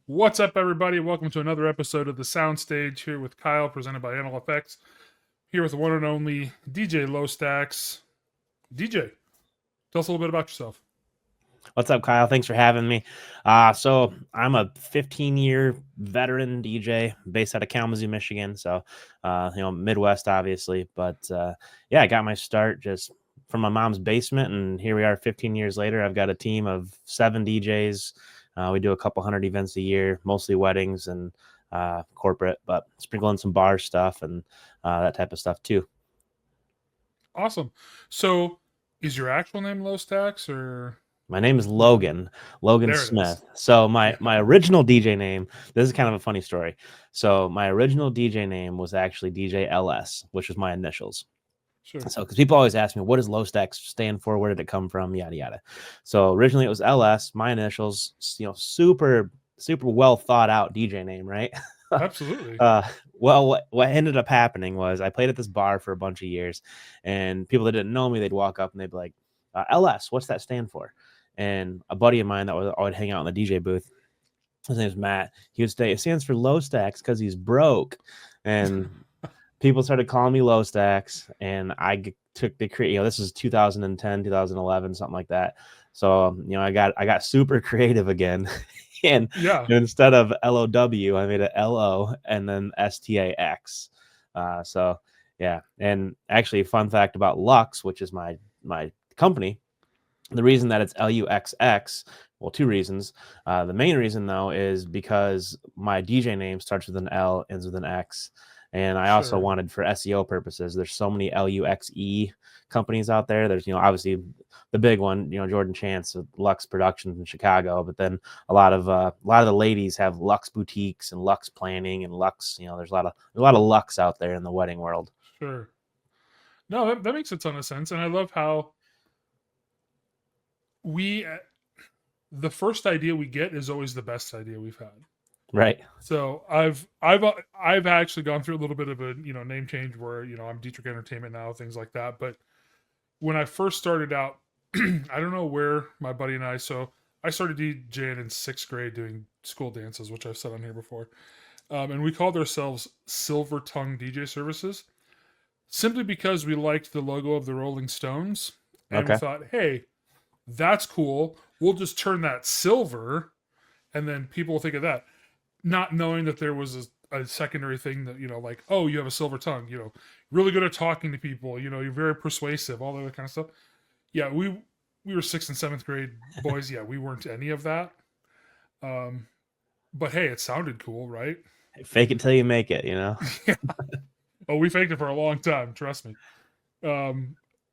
What's up, everybody? Welcome to another episode of the Soundstage here with Kyle, presented by Animal Effects. Here with the one and only DJ LoStax. DJ, tell us a little bit about yourself. What's up, Kyle? Thanks for having me. So I'm a 15-year veteran DJ based out of Kalamazoo, Michigan. So, Midwest, obviously. But yeah, I got my start just from my mom's basement, and here we are 15 years later. I've got a team of 7 DJs. We do a couple hundred events a year, mostly weddings and corporate, but sprinkle in some bar stuff and that type of stuff too. Awesome. So, is your actual name LoStax or? My name is Logan There it is. Smith. So Yeah. my original DJ name, this is kind of a funny story. So my original DJ name was actually DJ LS, which was my initials. Sure. So because people always ask me, what does LoStax stand for? Where did it come from? Yada yada. So originally it was LS, my initials, super well thought out DJ name, right? Absolutely. Well, what ended up happening was I played at this bar for a bunch of years, and people that didn't know me, they'd walk up and they'd be like, LS, what's that stand for? And a buddy of mine that I would hang out in the DJ booth, his name's Matt. He would say it stands for LoStax because he's broke, and people started calling me LoStax, and I took the create. This is 2010, 2011, something like that. So I got super creative again, and Yeah. instead of LOW, I made it LO and then STAX. So yeah, and actually, fun fact about Luxx, which is my company. The reason that it's LUXX, well, 2 reasons. The main reason, though, is because my DJ name starts with an L, ends with an X. And I also Sure. wanted, for SEO purposes, there's so many LUXE companies out there. There's, obviously the big one, Jordan Chance of Luxx Productions in Chicago. But then a lot of the ladies have Luxx boutiques and Luxx planning and Luxx. There's a lot of Luxx out there in the wedding world. Sure. No, that makes a ton of sense. And I love how the first idea we get is always the best idea we've had. Right. So I've actually gone through a little bit of a name change where I'm Dietrich Entertainment now, things like that. But when I first started out, I don't know where my buddy and so I started DJing in 6th grade doing school dances, which I've said on here before, and we called ourselves Silver Tongue DJ Services, simply because we liked the logo of the Rolling Stones, and we Okay. thought, hey, that's cool. We'll just turn that silver, and then people will think of that, not knowing that there was a secondary thing that like, oh, you have a silver tongue, really good at talking to people, you're very persuasive, all that other kind of stuff. Yeah, we were 6th and 7th grade boys. Yeah, we weren't any of that. But hey, it sounded cool, right? Fake it till you make it. Yeah. Oh, we faked it for a long time, trust me.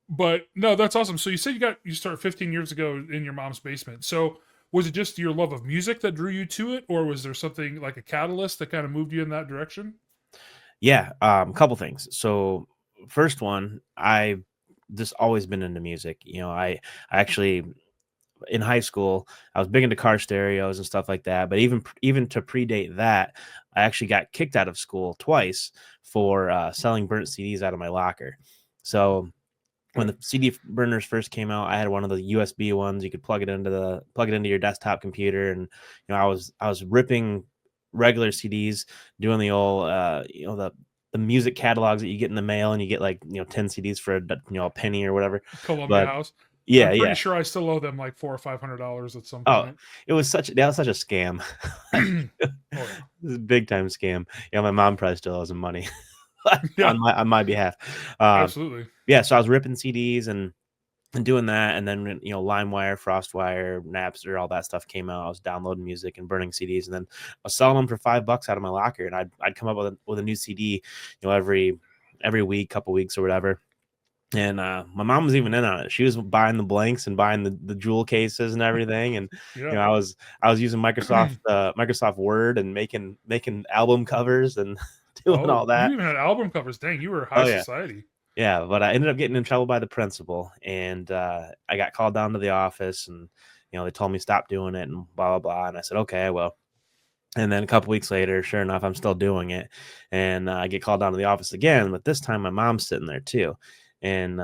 But no, that's awesome. So you said you started 15 years ago in your mom's basement. So was it just your love of music that drew you to it, or was there something like a catalyst that kind of moved you in that direction? Yeah, a couple things. So first one, I just always been into music. I actually in high school I was big into car stereos and stuff like that. But even to predate that, I actually got kicked out of school twice for selling burnt CDs out of my locker. So when the CD burners first came out, I had one of the USB ones. You could plug it into your desktop computer, and I was ripping regular CDs, doing the old the music catalogs that you get in the mail, and you get like 10 CDs for a penny or whatever. Columbia But House. yeah, I'm pretty yeah. sure I still owe them like $400 or $500 at some Oh, point. that was such a scam. Oh It yeah, was a big time scam. My mom probably still owes some money yeah, on my behalf. Uh, absolutely. yeah, so I was ripping CDs and doing that, and then LimeWire, FrostWire, Napster, all that stuff came out. I was downloading music and burning CDs, and then I was selling them for $5 out of my locker, and I'd come up with a new CD, every week, couple weeks or whatever. And my mom was even in on it. She was buying the blanks and buying the jewel cases and everything. And Yeah. I was using Microsoft Word and making album covers and doing Oh, all you that. even had album covers. Dang, you were high Oh yeah. society. Yeah, but I ended up getting in trouble by the principal, and I got called down to the office, and they told me stop doing it and blah blah blah. And I said, okay, I will. And then a couple weeks later, sure enough, I'm still doing it, and I get called down to the office again. But this time, my mom's sitting there too, and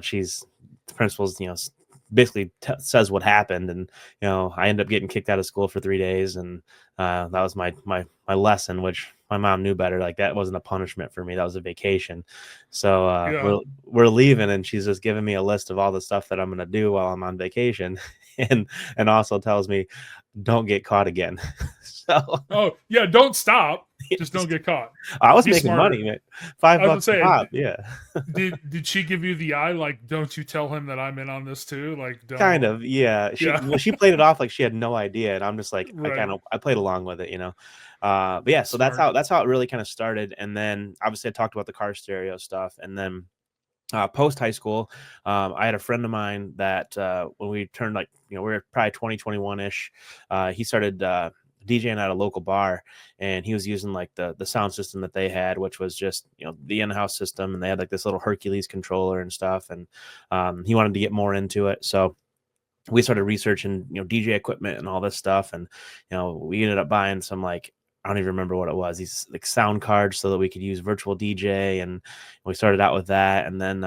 she's the principal's basically says what happened, and I ended up getting kicked out of school for 3 days, and that was my lesson, which my mom knew better. Like, that wasn't a punishment for me, that was a vacation. So Yeah. we're leaving, and she's just giving me a list of all the stuff that I'm gonna do while I'm on vacation, and also tells me don't get caught again. So Oh yeah, don't stop. Just don't get caught. I was Be making smarter. money, man. $5 I was gonna a say, pop, yeah. did she give you the eye? Like, don't you tell him that I'm in on this too? Like, Kind don't. of, yeah. Yeah. She played it off like she had no idea, and I'm just like, Right. I played along with it. But yeah, so Smart. that's how it really kind of started. And then obviously I talked about the car stereo stuff, and then post high school, I had a friend of mine that when we turned, like, we were probably 2021 ish, he started DJing at a local bar, and he was using like the sound system that they had, which was just the in-house system, and they had like this little Hercules controller and stuff, and he wanted to get more into it, so we started researching DJ equipment and all this stuff, and we ended up buying some, like, I don't even remember what it was, these like sound cards so that we could use virtual DJ, and we started out with that, and then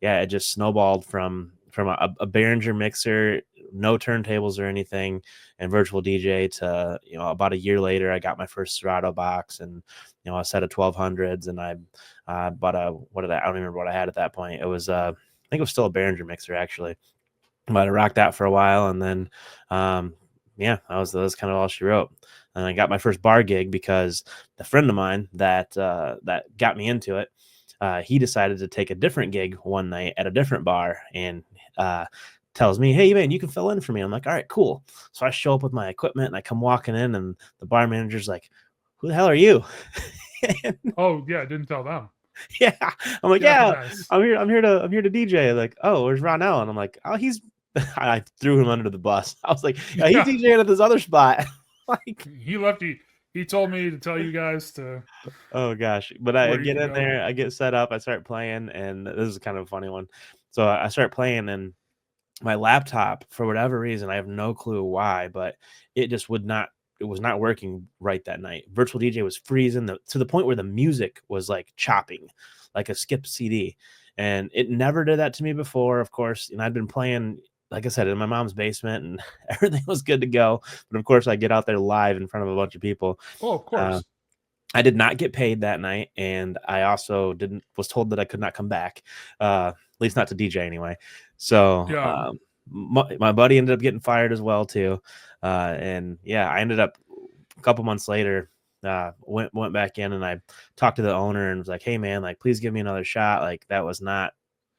yeah, it just snowballed from a Behringer mixer, no turntables or anything, and virtual DJ to about a year later I got my first Serato box, and a set of 1200s, and I bought I don't even remember what I had at that point. It was I think it was still a Behringer mixer, actually. But I rocked that for a while, and then yeah, that was kind of all she wrote. And I got my first bar gig because the friend of mine that got me into it, he decided to take a different gig one night at a different bar, and tells me, "Hey man, you can fill in for me." I'm like, "All right, cool." So I show up with my equipment, and I come walking in, and the bar manager's like, "Who the hell are you?" Oh yeah, I didn't tell them. Yeah, I'm like, Yeah, "Yeah, nice. I'm here to DJ." Like, "Oh, where's Ron Allen?" I'm like, "Oh, he's." I threw him under the bus. I was like, "Yeah, he's Yeah, DJing at this other spot." Like, he left you. He told me to tell you guys to oh gosh. But I where you get can in go. there, I get set up, I start playing, and this is kind of a funny one. So I start playing, and my laptop, for whatever reason, I have no clue why, but it just it was not working right that night. Virtual DJ was freezing to the point where the music was like chopping, like a skip CD. And it never did that to me before, of course. And I'd been playing, like I said, in my mom's basement, and everything was good to go. But of course, I get out there live in front of a bunch of people. Oh, of Uh, course. I did not get paid that night, and I also was told that I could not come back, at least not to DJ anyway. So Yeah. my buddy ended up getting fired as well too, and yeah, I ended up a couple months later, went back in, and I talked to the owner and was like, "Hey man, like, please give me another shot. Like, that was not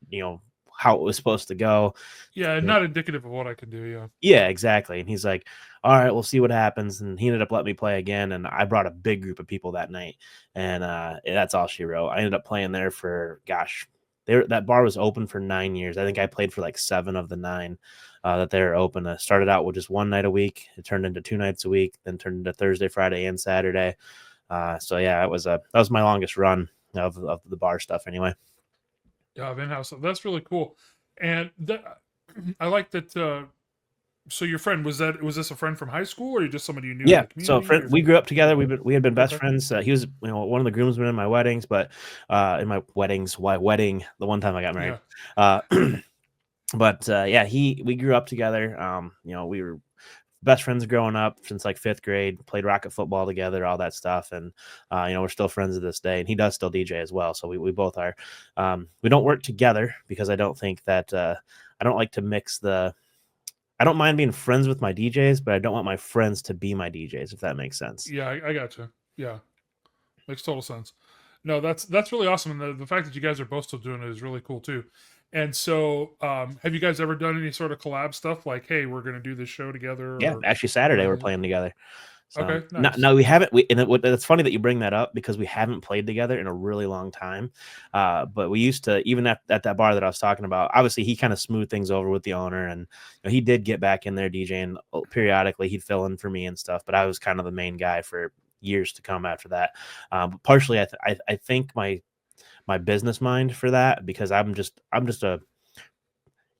you know how it was supposed to go." Yeah, not indicative of what I can do. Yeah. Yeah, exactly. And he's like, "All right, we'll see what happens." And he ended up letting me play again. And I brought a big group of people that night. And that's all she wrote. I ended up playing there for, gosh, that bar was open for 9 years. I think I played for like 7 of the 9 that they were open. I started out with just one night a week. It turned into 2 nights a week, then turned into Thursday, Friday, and Saturday. So yeah, that was my longest run of the bar stuff anyway. Yeah, of in-house. That's really cool. And that, I like that. So your friend, was this a friend from high school, or you just somebody you knew in Yeah, the so community? friend, Or we grew up together. We had been best okay, friends. He was one of the groomsmen in my weddings, but in my wedding, the one time I got married. yeah, Uh, but yeah, we grew up together. We were best friends growing up since like 5th grade. Played rocket football together, all that stuff, and we're still friends to this day. And he does still DJ as well, so we both are. We don't work together because I don't think that I don't like to mix the. I don't mind being friends with my DJs, but I don't want my friends to be my DJs, if that makes sense. yeah, I gotcha. Yeah, makes total sense. No, that's really awesome, and the fact that you guys are both still doing it is really cool too. And so, have you guys ever done any sort of collab stuff? Like, hey, we're gonna do this show together, Yeah, or actually Saturday we're anything? playing together. So Okay, nice. no, we haven't. It's funny that you bring that up because we haven't played together in a really long time. But we used to, even at that bar that I was talking about. Obviously, he kind of smoothed things over with the owner, and he did get back in there DJing periodically. He'd fill in for me and stuff, but I was kind of the main guy for years to come after that. But partially, I think my business mind for that, because I'm just a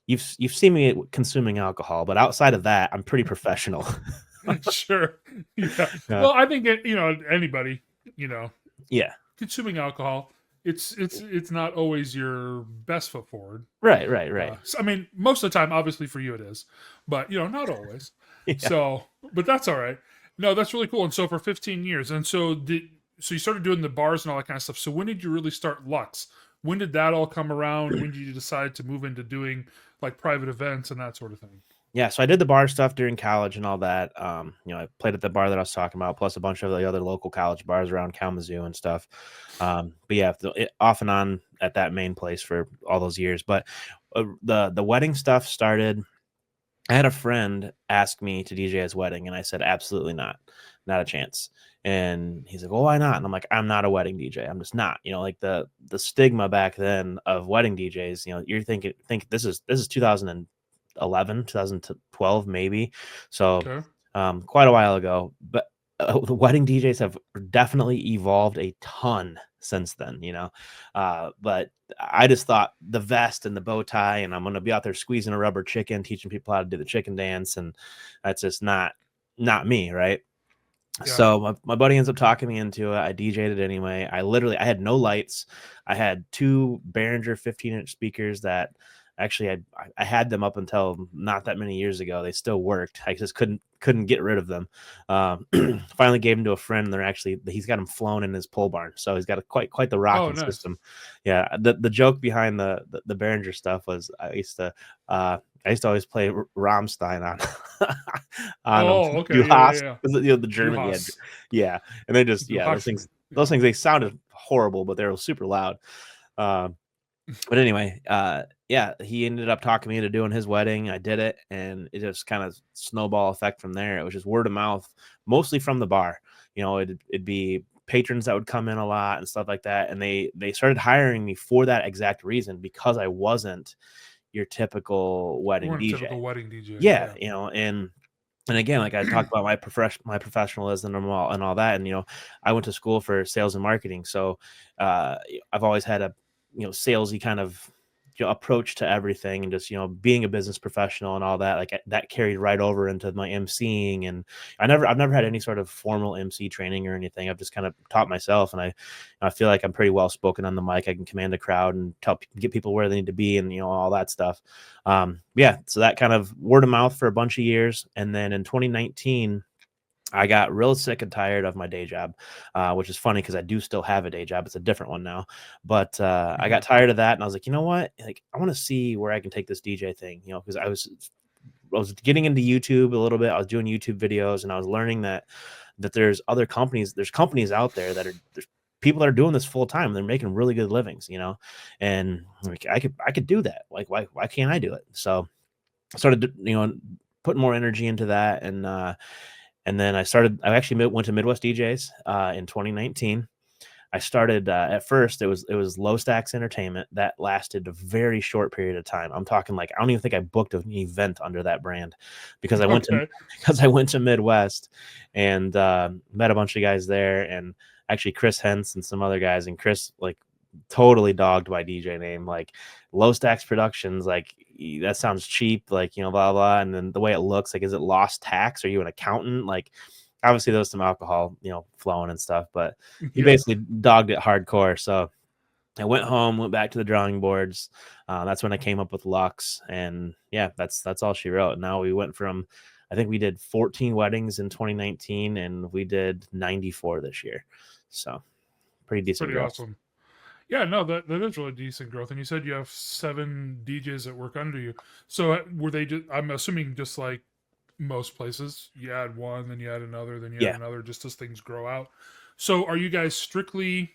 you've seen me consuming alcohol, but outside of that, I'm pretty professional. Sure. Yeah. uh, Well, I think anybody, you know, yeah. consuming alcohol, it's not always your best foot forward. Right, right, right. So, I mean, most of the time, obviously for you it is, but not always. Yeah. So, but that's all right. No, that's really cool. And so for 15 years, and so you started doing the bars and all that kind of stuff. So when did you really start Luxx? When did that all come around? When did you decide to move into doing like private events and that sort of thing? Yeah, so I did the bar stuff during college and all that. I played at the bar that I was talking about, plus a bunch of the other local college bars around Kalamazoo and stuff. But yeah, off and on at that main place for all those years. But the wedding stuff started. I had a friend ask me to DJ his wedding, and I said, absolutely not, not a chance. And he's like, well, why not? And I'm like, I'm not a wedding DJ. I'm just not. Like the stigma back then of wedding DJs. You're think this is 2011, 2012 maybe. So Okay. quite a while ago. But the wedding DJs have definitely evolved a ton since then, but I just thought the vest and the bow tie, and I'm going to be out there squeezing a rubber chicken, teaching people how to do the chicken dance. And that's just not me. Right. Yeah. So my buddy ends up talking me into it. I DJ'd it anyway. I had no lights. I had two Behringer 15-inch speakers that actually I had them up until not that many years ago. They still worked. I just couldn't get rid of them. Finally gave them to a friend. He's got them flown in his pole barn. So he's got quite the rocking nice. system. Yeah. The joke behind the Behringer stuff was I used to always play Rammstein on Okay. Yeah. the German, yeah, and they just those things they sounded horrible, but they were super loud. But anyway, he ended up talking me into doing his wedding. I did it, and it just kind of snowball effect from there. It was just word of mouth, mostly from the bar. It'd be patrons that would come in a lot and stuff like that, and they started hiring me for that exact reason, because I wasn't your typical wedding DJ. Typical wedding DJ. Yeah, and again, like I talked about my professionalism and all that, and I went to school for sales and marketing, so I've always had a salesy kind of approach to everything, and just being a business professional and all that, like that carried right over into my emceeing. And I've never had any sort of formal MC training or anything. I've just kind of taught myself, and I feel like I'm pretty well spoken on the mic. I can command a crowd and get people where they need to be, and all that stuff. So that kind of word of mouth for a bunch of years, and then in 2019 I got real sick and tired of my day job, which is funny because I do still have a day job. It's a different one now, but I got tired of that, and I was like, you know what? Like, I want to see where I can take this DJ thing, because I was getting into YouTube a little bit. I was doing YouTube videos, and I was learning that there's other companies, there's companies out there there's people that are doing this full time. They're making really good livings, and like, I could do that. Like, why can't I do it? So I started, putting more energy into that, and then I actually went to Midwest DJs in 2019. I started at first it was LoStax Entertainment. That lasted a very short period of time. I'm talking like I don't even think I booked an event under that brand, because I went to Midwest and met a bunch of guys there, and actually Chris Hentz and some other guys, and Chris like totally dogged my DJ name, like LoStax Productions, like that sounds cheap, like blah blah, and then the way it looks, like, is it lost tax? Are you an accountant? Like, obviously there's some alcohol flowing and stuff, but he basically dogged it hardcore. So I went home, went back to the drawing boards. That's when I came up with Luxx, and yeah, that's all she wrote. Now we went from, I think we did 14 weddings in 2019, and we did 94 this year. So pretty decent. Pretty awesome. Yeah, no, that is really decent growth. And you said you have 7 DJs that work under you. So were they just, I'm assuming just like most places, you add one, then you add another, then you add another, just as things grow out. So are you guys strictly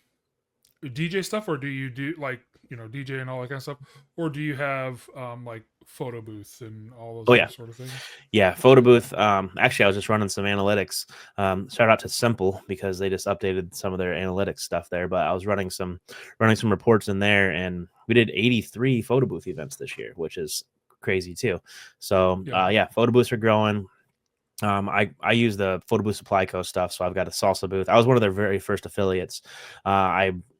DJ stuff, or do you do like, DJ and all that kind of stuff? Or do you have like photo booth and all those sort of things? Yeah, photo booth. Actually, I was just running some analytics. Shout out to Simple, because they just updated some of their analytics stuff there. But I was running some reports in there, and we did 83 photo booth events this year, which is crazy too. So photo booths are growing. I use the Photo Booth Supply Co. stuff, so I've got a salsa booth. I was one of their very first affiliates.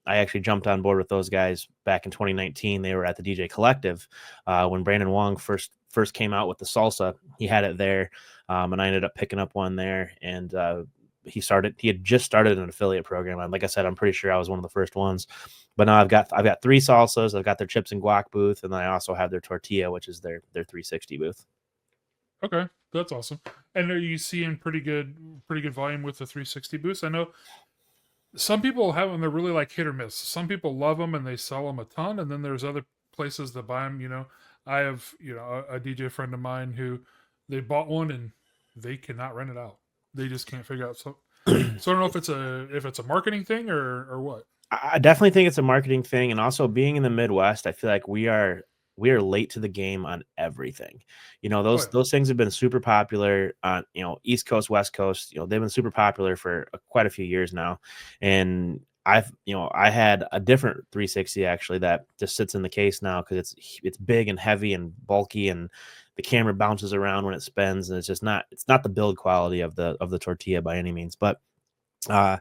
I actually jumped on board with those guys back in 2019. They were at the DJ Collective when Brandon Wong first came out with the salsa. He had it there, and I ended up picking up one there. And he had just started an affiliate program. And like I said, I'm pretty sure I was one of the first ones. But now I've got 3 salsas. I've got their chips and guac booth, and then I also have their tortilla, which is their 360 booth. Okay, that's awesome. And are you seeing pretty good volume with the 360 booths? I know some people have them; they're really like hit or miss. Some people love them and they sell them a ton, and then there's other places that buy them. I have a DJ friend of mine who they bought one and they cannot rent it out. They just can't figure out. So I don't know if it's a marketing thing or what. I definitely think it's a marketing thing, and also being in the Midwest, I feel like we are late to the game on everything. Those things have been super popular on East Coast, West Coast. They've been super popular for quite a few years now, and I had a different 360 actually that just sits in the case now because it's big and heavy and bulky, and the camera bounces around when it spins, and it's not the build quality of the tortilla by any means, but I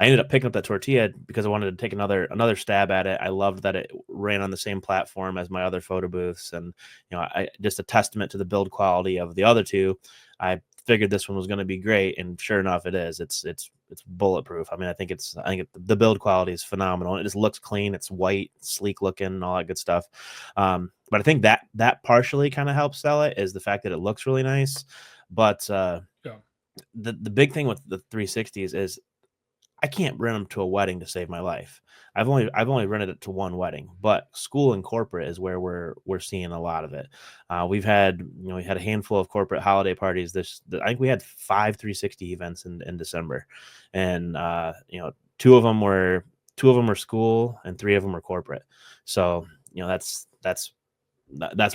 ended up picking up that tortilla because I wanted to take another stab at it. I loved that it ran on the same platform as my other photo booths, and I just a testament to the build quality of the other two. I figured this one was going to be great, and sure enough, it is. It's bulletproof. I mean, I think the build quality is phenomenal. It just looks clean. It's white, sleek looking, all that good stuff. But I think that partially kind of helps sell it is the fact that it looks really nice. But the big thing with the 360s is I can't rent them to a wedding to save my life. I've only rented it to one wedding, but school and corporate is where we're seeing a lot of it. We had a handful of corporate holiday parties. I think we had 5 360 events in December, and two of them were school and 3 of them were corporate. So that's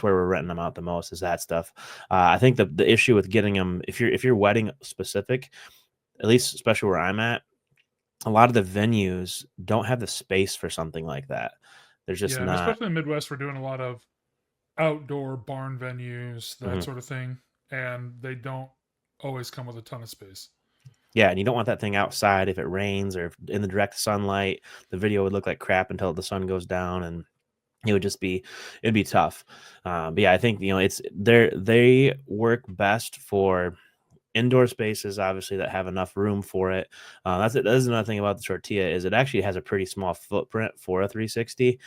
where we're renting them out the most is that stuff. I think the issue with getting them, if you're wedding specific, at least especially where I'm at, a lot of the venues don't have the space for something like that. There's just not. Especially in the Midwest, we're doing a lot of outdoor barn venues, that sort of thing, and they don't always come with a ton of space. Yeah, and you don't want that thing outside if it rains or in the direct sunlight. The video would look like crap until the sun goes down, and it'd be tough. But yeah, I think they work best for indoor spaces, obviously, that have enough room for it. That's another thing about the tortilla is it actually has a pretty small footprint for a 360.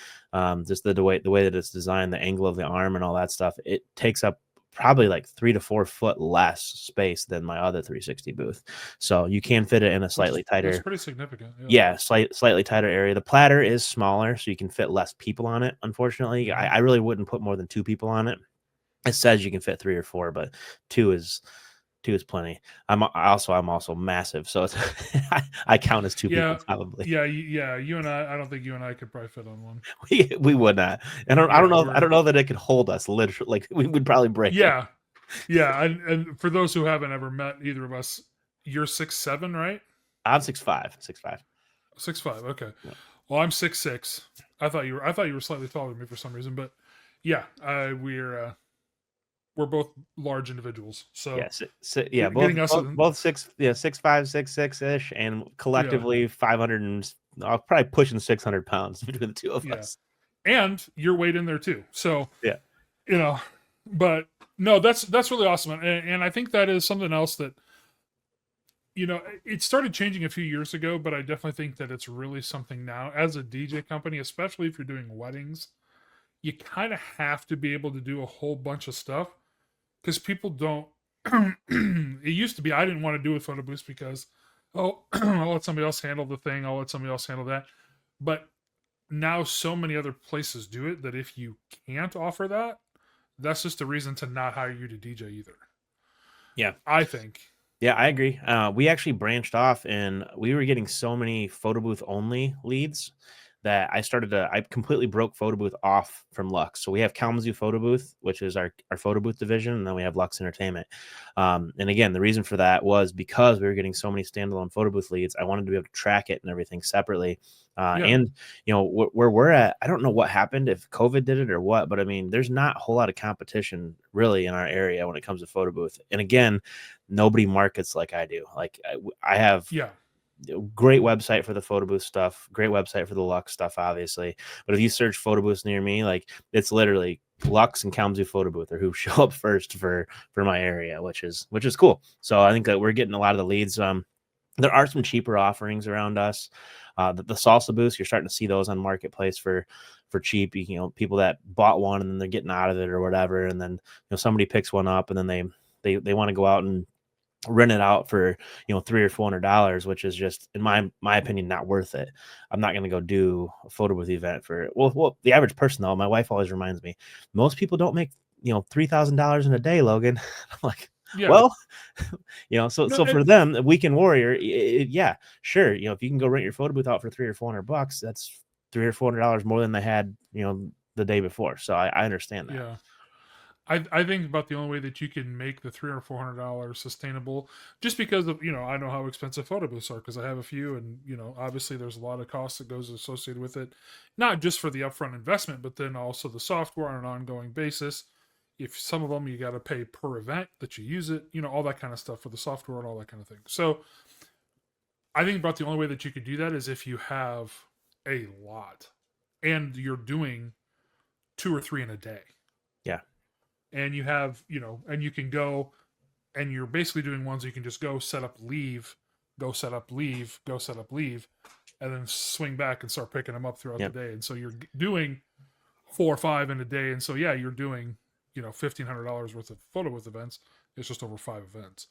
Just the way that it's designed, the angle of the arm and all that stuff, it takes up probably like 3 to 4 foot less space than my other 360 booth. So you can fit it in a slightly tighter. It's pretty significant. Yeah, slightly tighter area. The platter is smaller, so you can fit less people on it. Unfortunately, I really wouldn't put more than 2 people on it. It says you can fit 3 or 4, but 2 is plenty. I'm also massive, so it's I count as 2 people probably. Yeah. You and I don't think you and I could probably fit on one. We would not. And I don't know that it could hold us literally. Like we would probably break. Yeah. And for those who haven't ever met either of us, you're 6'7", right? I'm 6'5". 6'5". Okay. Yeah. Well, I'm 6'6". I thought you were slightly taller than me for some reason, but yeah, we're both large indiindividuals. So both 6'5", 6'6" ish, and collectively 500 and probably pushing 600 pounds between the two of us. And your weight in there too. So yeah, but no, that's really awesome, and I think that is something else that it started changing a few years ago, but I definitely think that it's really something now as a DJ company, especially if you're doing weddings. You kind of have to be able to do a whole bunch of stuff because people don't. It used to be I didn't want to do a photo booth because I'll let somebody else handle the thing. I'll let somebody else handle that. But now so many other places do it that if you can't offer that, that's just a reason to not hire you to DJ either. Yeah, I think. Yeah, I agree. We actually branched off, and we were getting so many photo booth only leads that I completely broke photo booth off from Luxx. So we have Kalamazoo Photo Booth, which is our photo booth division, and then we have Luxx Entertainment. And again, the reason for that was because we were getting so many standalone photo booth leads. I wanted to be able to track it and everything separately. And where we're at, I don't know what happened, if COVID did it or what, but I mean, there's not a whole lot of competition really in our area when it comes to photo booth. And again, nobody markets like I do. Like I have great website for the photo booth stuff, great website for the Luxx stuff, obviously. But if you search photo booths near me, like it's literally Luxx and Kalamazoo Photo Booth are who show up first for my area, which is cool. So I think that we're getting a lot of the leads. There are some cheaper offerings around us. The salsa booths, you're starting to see those on marketplace for cheap. You know, people that bought one and then they're getting out of it or whatever, and then somebody picks one up and then they want to go out and rent it out for $300 or $400, which is just, in my opinion, not worth it. I'm not going to go do a photo booth event for the average person though. My wife always reminds me, most people don't make $3,000 in a day, Logan. I'm like, Yeah. well, so No, for them, a weekend warrior, yeah, sure. If you can go rent your photo booth out for $300 or $400, that's $300 or $400 more than they had, the day before. So I understand that. yeah. I think about the only way that you can make the $300 or $400 sustainable, just because of I know how expensive photo booths are because I have a few, and obviously there's a lot of cost that goes associated with it, not just for the upfront investment, but then also the software on an ongoing basis. If some of them you got to pay per event that you use it, all that kind of stuff for the software and all that kind of thing. So I think about the only way that you could do that is if you have a lot and you're doing 2 or 3 in a day. Yeah. And you have, and you can go and you're basically doing ones you can just go set up, leave, go set up, leave, go set up, leave, and then swing back and start picking them up throughout the day. And so you're doing 4 or 5 in a day. And so, yeah, you're doing, $1,500 worth of photo booth events. It's just over 5 events.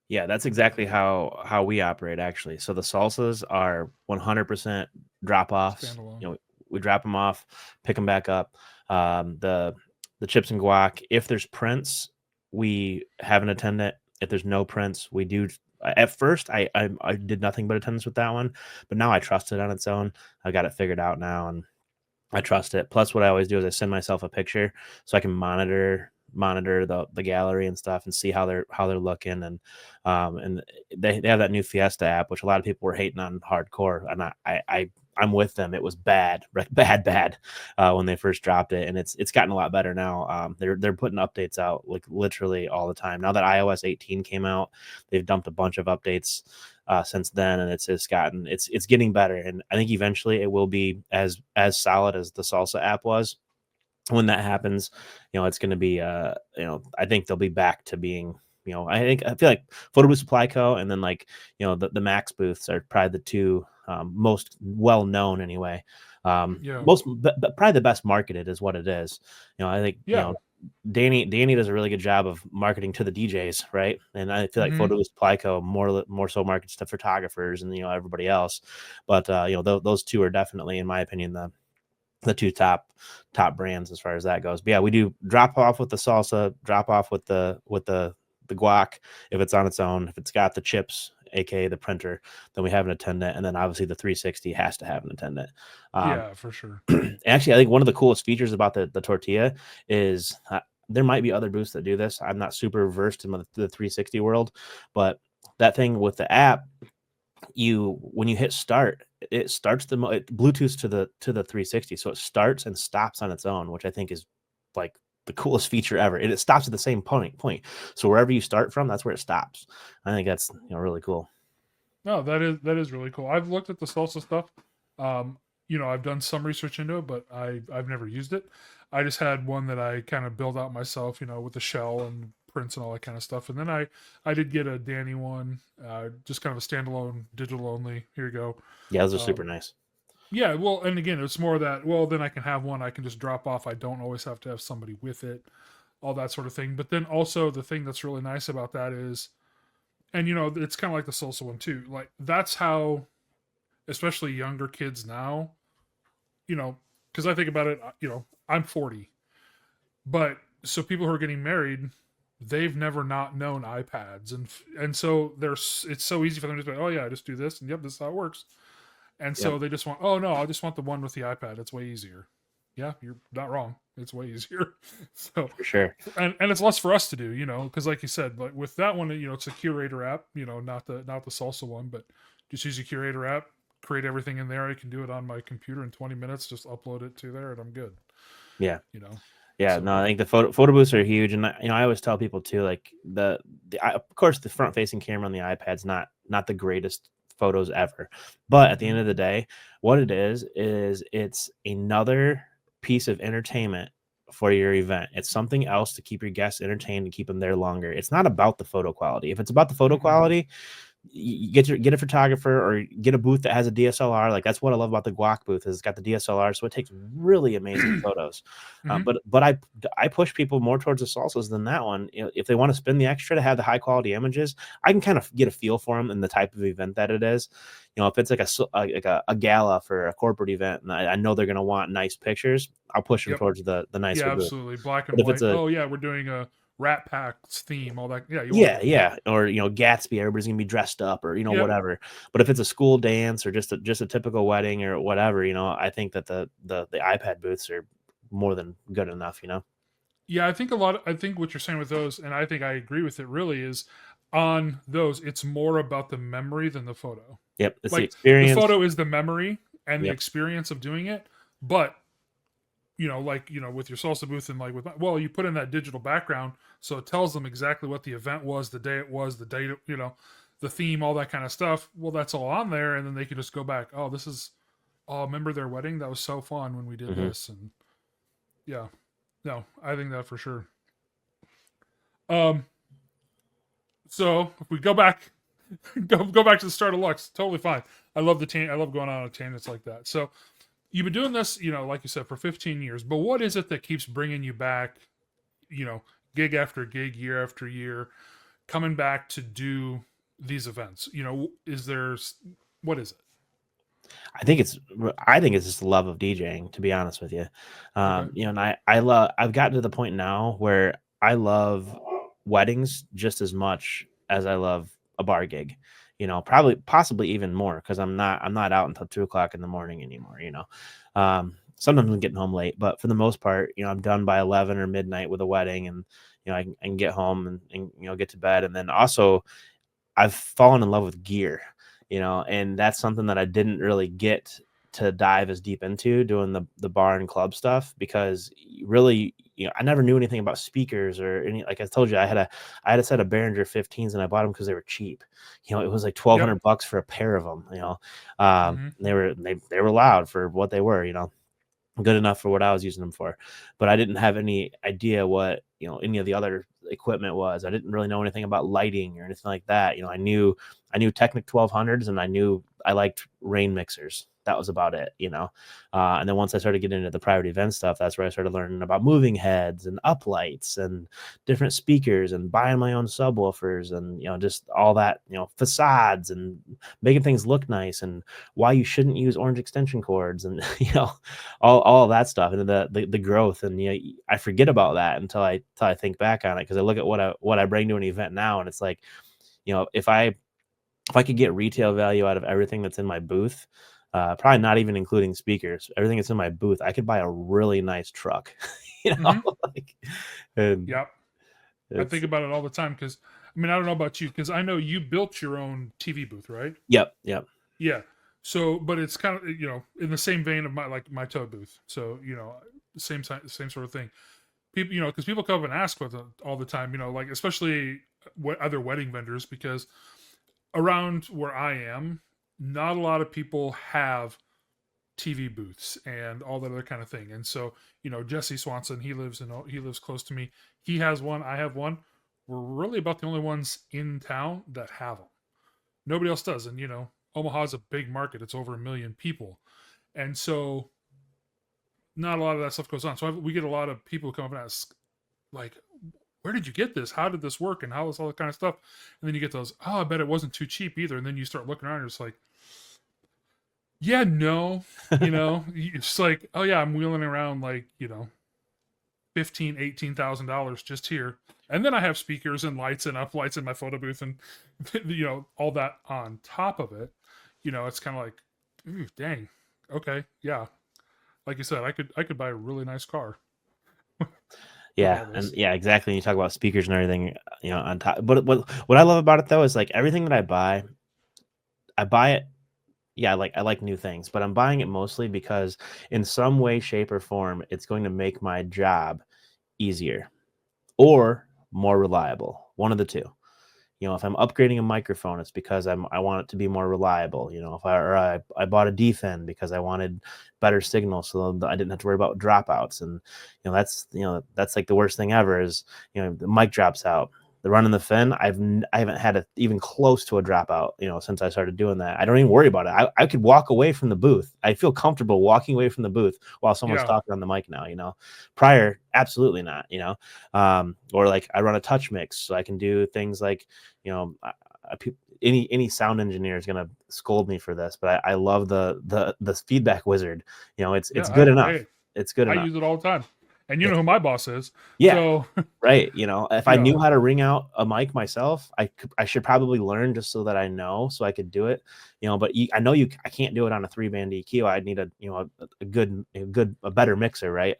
Yeah, that's exactly how we operate, actually. So the salsas are 100% drop offs. Standalone. We drop them off, pick them back up. The chips and guac, if there's prints, we have an attendant. If there's no prints, we do. At first, I did nothing but attendance with that one, but now I trust it on its own. I got it figured out now, and I trust it. Plus, what I always do is I send myself a picture so I can monitor the gallery and stuff and see how they're looking. And they have that new Fiesta app, which a lot of people were hating on hardcore, and I'm with them. It was bad when they first dropped it, and it's gotten a lot better now. They're putting updates out like literally all the time. Now that iOS 18 came out, they've dumped a bunch of updates since then, and it's getting better. And I think eventually it will be as solid as the Salsa app was. When that happens, it's going to be I think they'll be back to being, I feel like Photo Booth Supply Co. and then the Max booths are probably the two most well known anyway. Probably the best marketed is what it is. I think Danny does a really good job of marketing to the DJs, right? And I feel like Photo Booth Supply Co. more so markets to photographers and everybody else. But those two are definitely, in my opinion, the two top brands as far as that goes. But yeah, we do drop off with the salsa, drop off with the guac if it's on its own. If it's got the chips, aka the printer, then we have an attendant, and then obviously the 360 has to have an attendant. Yeah, for sure. Actually, I think one of the coolest features about the tortilla is there might be other booths that do this. I'm not super versed in the 360 world, but that thing with the app, when you hit start, it starts it Bluetooth to the 360, so it starts and stops on its own, which I think is like the coolest feature ever. It stops at the same point. So wherever you start from, that's where it stops. I think that's really cool. No, that is really cool. I've looked at the salsa stuff. I've done some research into it, but I've never used it. I just had one that I kind of built out myself, with the shell and prints and all that kind of stuff. And then I did get a Danny one, just kind of a standalone, digital only. Here you go. Yeah, those are super nice. Yeah, well, and again, it's more that, well, then I can have one I can just drop off. I don't always have to have somebody with it, all that sort of thing. But then also the thing that's really nice about that is, and it's kind of like the salsa one too. Like that's how, especially younger kids now, because I think about it, I'm 40, but so people who are getting married, they've never not known iPads, and so it's so easy for them to say, oh yeah, I just do this, and yep, this is how it works. And so they just want, oh no, I just want the one with the iPad. It's way easier. Yeah, you're not wrong. It's way easier. So for sure. And it's less for us to do, because like you said, like with that one, it's a curator app, not the salsa one, but just use a curator app, create everything in there. I can do it on my computer in 20 minutes, just upload it to there and I'm good. Yeah. Yeah, so, no, I think the photo booths are huge, and I always tell people too, like of course the front facing camera on the iPad's not the greatest photos ever, but at the end of the day, what it is it's another piece of entertainment for your event. It's something else to keep your guests entertained and keep them there longer. It's not about the photo quality. If it's about the photo quality, you get a photographer or get a booth that has a DSLR. Like that's what I love about the Guac booth is it's got the DSLR, so it takes really amazing photos. Mhm. But I push people more towards the salsas than that one. You know, if they want to spend the extra to have the high quality images, I can kind of get a feel for them and the type of event that it is. You know, if it's like a gala for a corporate event, and I know they're going to want nice pictures, I'll push them Yep. towards the nicer Yeah, booth. absolutely. Black and But if it's white. a Oh yeah, we're doing a Rat Pack's theme, all that. Yeah, you want yeah, that. Yep. yeah, or Gatsby, everybody's gonna be dressed up, or Yep. whatever. But if it's a school dance or just a typical wedding or whatever, I think that the iPad booths are more than good enough. Yeah, I think what you're saying with those, and I think I agree with it really, is on those, it's more about the memory than the photo. Yep, it's the Like the experience. photo is the memory and the Yep. experience of doing it, but like with your salsa booth and like well, you put in that digital background, so it tells them exactly what the event was, the day it was, the date, the theme, all that kind of stuff. Well, that's all on there, and then they can just go back. Oh, this is, oh, remember their wedding? That was so fun when we did Hmm. this, and yeah, no, I think that for sure. Um, so if we go back, go back to the start of Luxx, totally fine. I love I love going on tangents like that. So you've been doing this, like you said, for 15 years. But what is it that keeps bringing you back? You know, gig after gig, year after year, coming back to do these events. Is there what is it? I think it's just the love of DJing, to be honest with you. Okay. And I've gotten to the point now where I love weddings just as much as I love a bar gig. Probably possibly even more because I'm not out until 2 o'clock in the morning anymore. Sometimes I'm getting home late, but for the most part, I'm done by 11 or midnight with a wedding, and I can get home and get to bed, and then also I've fallen in love with gear, and that's something that I didn't really get to dive as deep into doing the bar and club stuff because really, I never knew anything about speakers or any. Like I told you, I had a set of Behringer 15s and I bought them because they were cheap. It was like Yep. $1,200 for a pair of them. Mm-hmm. They were loud for what they were. Good enough for what I was using them for. But I didn't have any idea what, any of the other equipment was. I didn't really know anything about lighting or anything like that. I knew Technic 1200s and I liked rain mixers. That was about it. And then once I started getting into the private event stuff, that's where I started learning about moving heads and uplights and different speakers and buying my own subwoofers and, just all that, facades and making things look nice and why you shouldn't use orange extension cords and, all of that stuff and the growth. And, I forget about that until I think back on it. Cause I look at what I bring to an event now. And it's like, if I could get retail value out of everything that's in my booth, probably not even including speakers, everything that's in my booth, I could buy a really nice truck, Mm-hmm. like, and Yep. I it's, think about it all the time because I don't know about you because I know you built your own TV booth, right? yep, yep. Yeah. So, but it's kind of in the same vein of my Toad booth. So same sort of thing. People because people come up and ask with it all the time. Like especially what other wedding vendors because around where I am, not a lot of people have TV booths and all that other kind of thing. And so Jesse Swanson, he lives close to me. He has one. I have one. We're really about the only ones in town that have them. Nobody else does. And Omaha's a big market. It's over 1 million people. And so not a lot of that stuff goes on. So we get a lot of people who come up and ask, like, where did you get this? How did this work? And how is all that kind of stuff? And then you get those, oh, I bet it wasn't too cheap either. And then you start looking around and it's like, yeah, no, it's like, oh yeah, I'm wheeling around like, $18,000 just here. And then I have speakers and lights and uplights in my photo booth and all that on top of it. It's kind of like, ooh, dang. Okay, yeah. Like you said, I could buy a really nice car with Yeah, all and this. yeah, exactly. You talk about speakers and everything, on top. But what I love about it though is like everything that I buy it. Yeah, I like new things, but I'm buying it mostly because in some way, shape, or form, it's going to make my job easier or more reliable. One of the two. If I'm upgrading a microphone, it's because I want it to be more reliable. If I bought a defend because I wanted better signal, so that I didn't have to worry about dropouts. And that's like the worst thing ever is the mic drops out. the run and the fin, I haven't had a, even close to a dropout, you know, since I started doing that. I don't even worry about it. I could walk away from the booth. I feel comfortable walking away from the booth while someone's Yeah. talking on the mic now, you know. Prior, absolutely not, you know. Or like I run a touch mix, so I can do things like, you know, any sound engineer is gonna scold me for this, but I love the feedback wizard. You know, it's good enough. Hey, It's good I enough. use it all the time, and you know who my boss is. Yeah. So Right. You know, if I yeah, knew how to ring out a mic myself, I should probably learn just so that I know, so I could do it, you know, but I know I can't do it on a 3-band EQ. I'd need a better mixer. Right.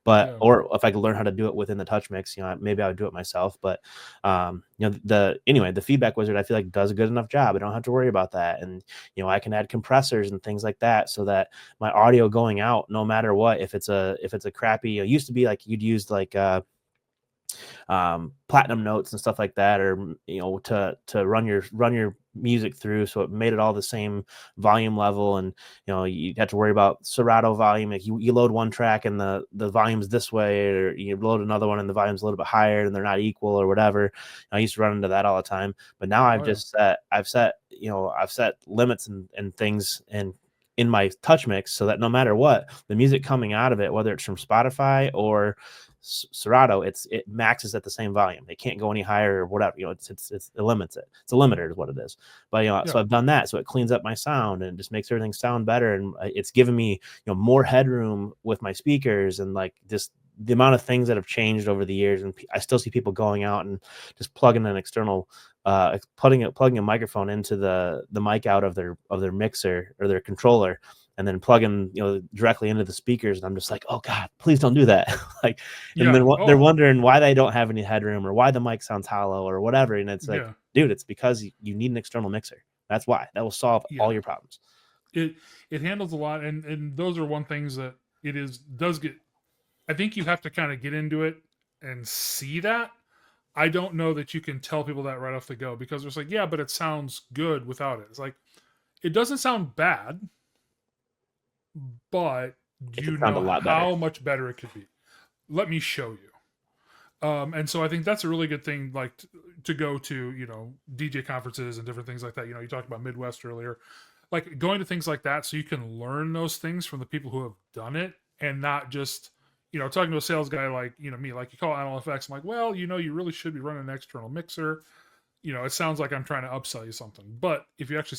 But, yeah, or if I could learn how to do it within the touch mix, you know, maybe I would do it myself. But, you know, the feedback wizard, I feel like does a good enough job. I don't have to worry about that. And, you know, I can add compressors and things like that so that my audio going out, no matter what, if it's a crappy, it used to be like you'd use like, platinum notes and stuff like that, or you know, to run your music through, so it made it all the same volume level. And you know, you have to worry about Serato volume. Like you load one track and the volume's this way, or you load another one and the volume's a little bit higher and they're not equal or whatever. I used to run into that all the time, but now I've set limits and things and in my touch mix, so that no matter what, the music coming out of it, whether it's from Spotify or Serato, it maxes at the same volume. It can't go any higher or whatever. You know, it limits it. It's a limiter is what it is. But you know, so I've done that, so it cleans up my sound and just makes everything sound better. And it's given me, you know, more headroom with my speakers, and like just the amount of things that have changed over the years. And I still see people going out and just plugging an external, plugging a microphone into the mic out of their mixer or their controller, and then plugging, you know, directly into the speakers. And I'm just like, oh God, please don't do that. Like, and then they're wondering why they don't have any headroom or why the mic sounds hollow or whatever. And it's like, dude, it's because you need an external mixer. That's why. That will solve all your problems. It handles a lot, and those are one things that does get. I think you have to kind of get into it and see that. I don't know that you can tell people that right off the go, because it's like, yeah, but it sounds good without it. It's like, it doesn't sound bad, but you know how much better it could be. Let me show you. And so I think that's a really good thing, like to go to, you know, DJ conferences and different things like that. You know, you talked about Midwest earlier, like going to things like that so you can learn those things from the people who have done it, and not just, you know, talking to a sales guy like, you know, me, like you call Analytics FX. I'm like, well, you know, you really should be running an external mixer. You know, it sounds like I'm trying to upsell you something, but if you actually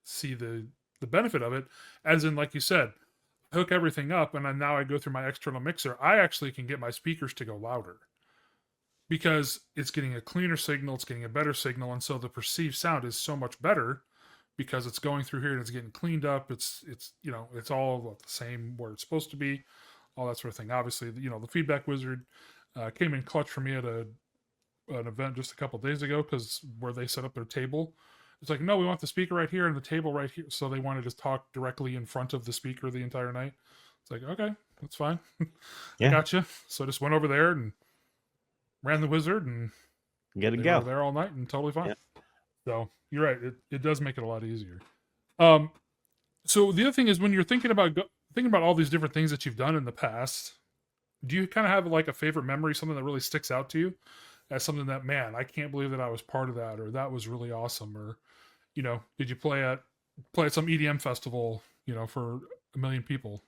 see the benefit of it, as in, like you said, hook everything up, and then now I go through my external mixer, I actually can get my speakers to go louder because it's getting a cleaner signal, it's getting a better signal, and so the perceived sound is so much better because it's going through here and it's getting cleaned up. It's you know, it's all the same where it's supposed to be, all that sort of thing. Obviously, you know, the feedback wizard came in clutch for me at an event just a couple days ago, because where they set up their table, it's like, no, we want the speaker right here and the table right here. So they wanted to talk directly in front of the speaker the entire night. It's like, okay, that's fine. I gotcha. So I just went over there and ran the wizard, and get it go there all night and totally fine. Yeah. So you're right. It does make it a lot easier. So the other thing is, when you're thinking about all these different things that you've done in the past, do you kind of have like a favorite memory, something that really sticks out to you as something that, man, I can't believe that I was part of that, or that was really awesome, or, you know, did you play at some EDM festival, you know, for 1 million people?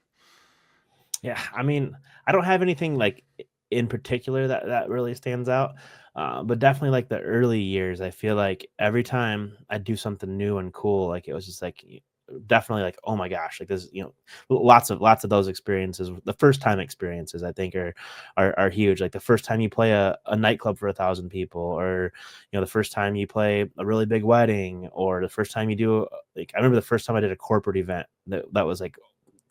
Yeah, I mean, I don't have anything like in particular that really stands out, but definitely like the early years, I feel like every time I do something new and cool, like it was just like definitely like, oh my gosh, like this, you know, lots of those experiences, the first time experiences, I think are huge. Like the first time you play a nightclub for 1,000 people, or you know, the first time you play a really big wedding, or the first time you do, like I remember the first time I did a corporate event that was like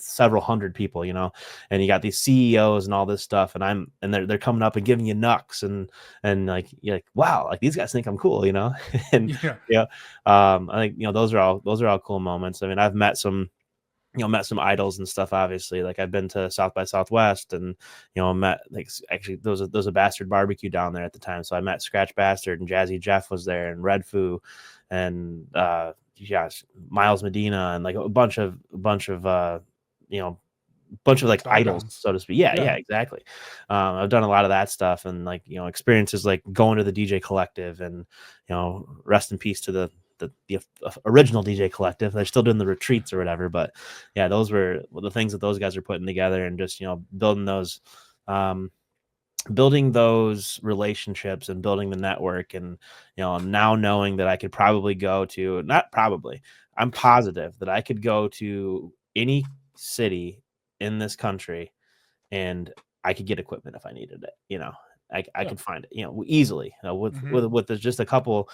several hundred people, you know, and you got these CEOs and all this stuff, and they're coming up and giving you knucks, and like you're like, wow, like these guys think I'm cool, you know. And I think, you know, those are all cool moments. I mean, I've met some idols and stuff, obviously. Like I've been to South by Southwest, and you know, met, like, actually there was a Bastard barbecue down there at the time, so I met Scratch Bastard, and Jazzy Jeff was there, and Red Foo, and Miles Medina, and like a bunch of you know, bunch of like Dive idols, bounds. so to speak. Yeah, Yeah. exactly. I've done a lot of that stuff, and like experiences like going to the DJ Collective, and rest in peace to the original DJ Collective. They're still doing the retreats or whatever, but yeah, those were the things that those guys are putting together, and just building those relationships and building the network, and now knowing that I could probably go to, not probably, I'm positive that I could go to any city in this country and I could get equipment if I needed it. I could find it, easily, with just a couple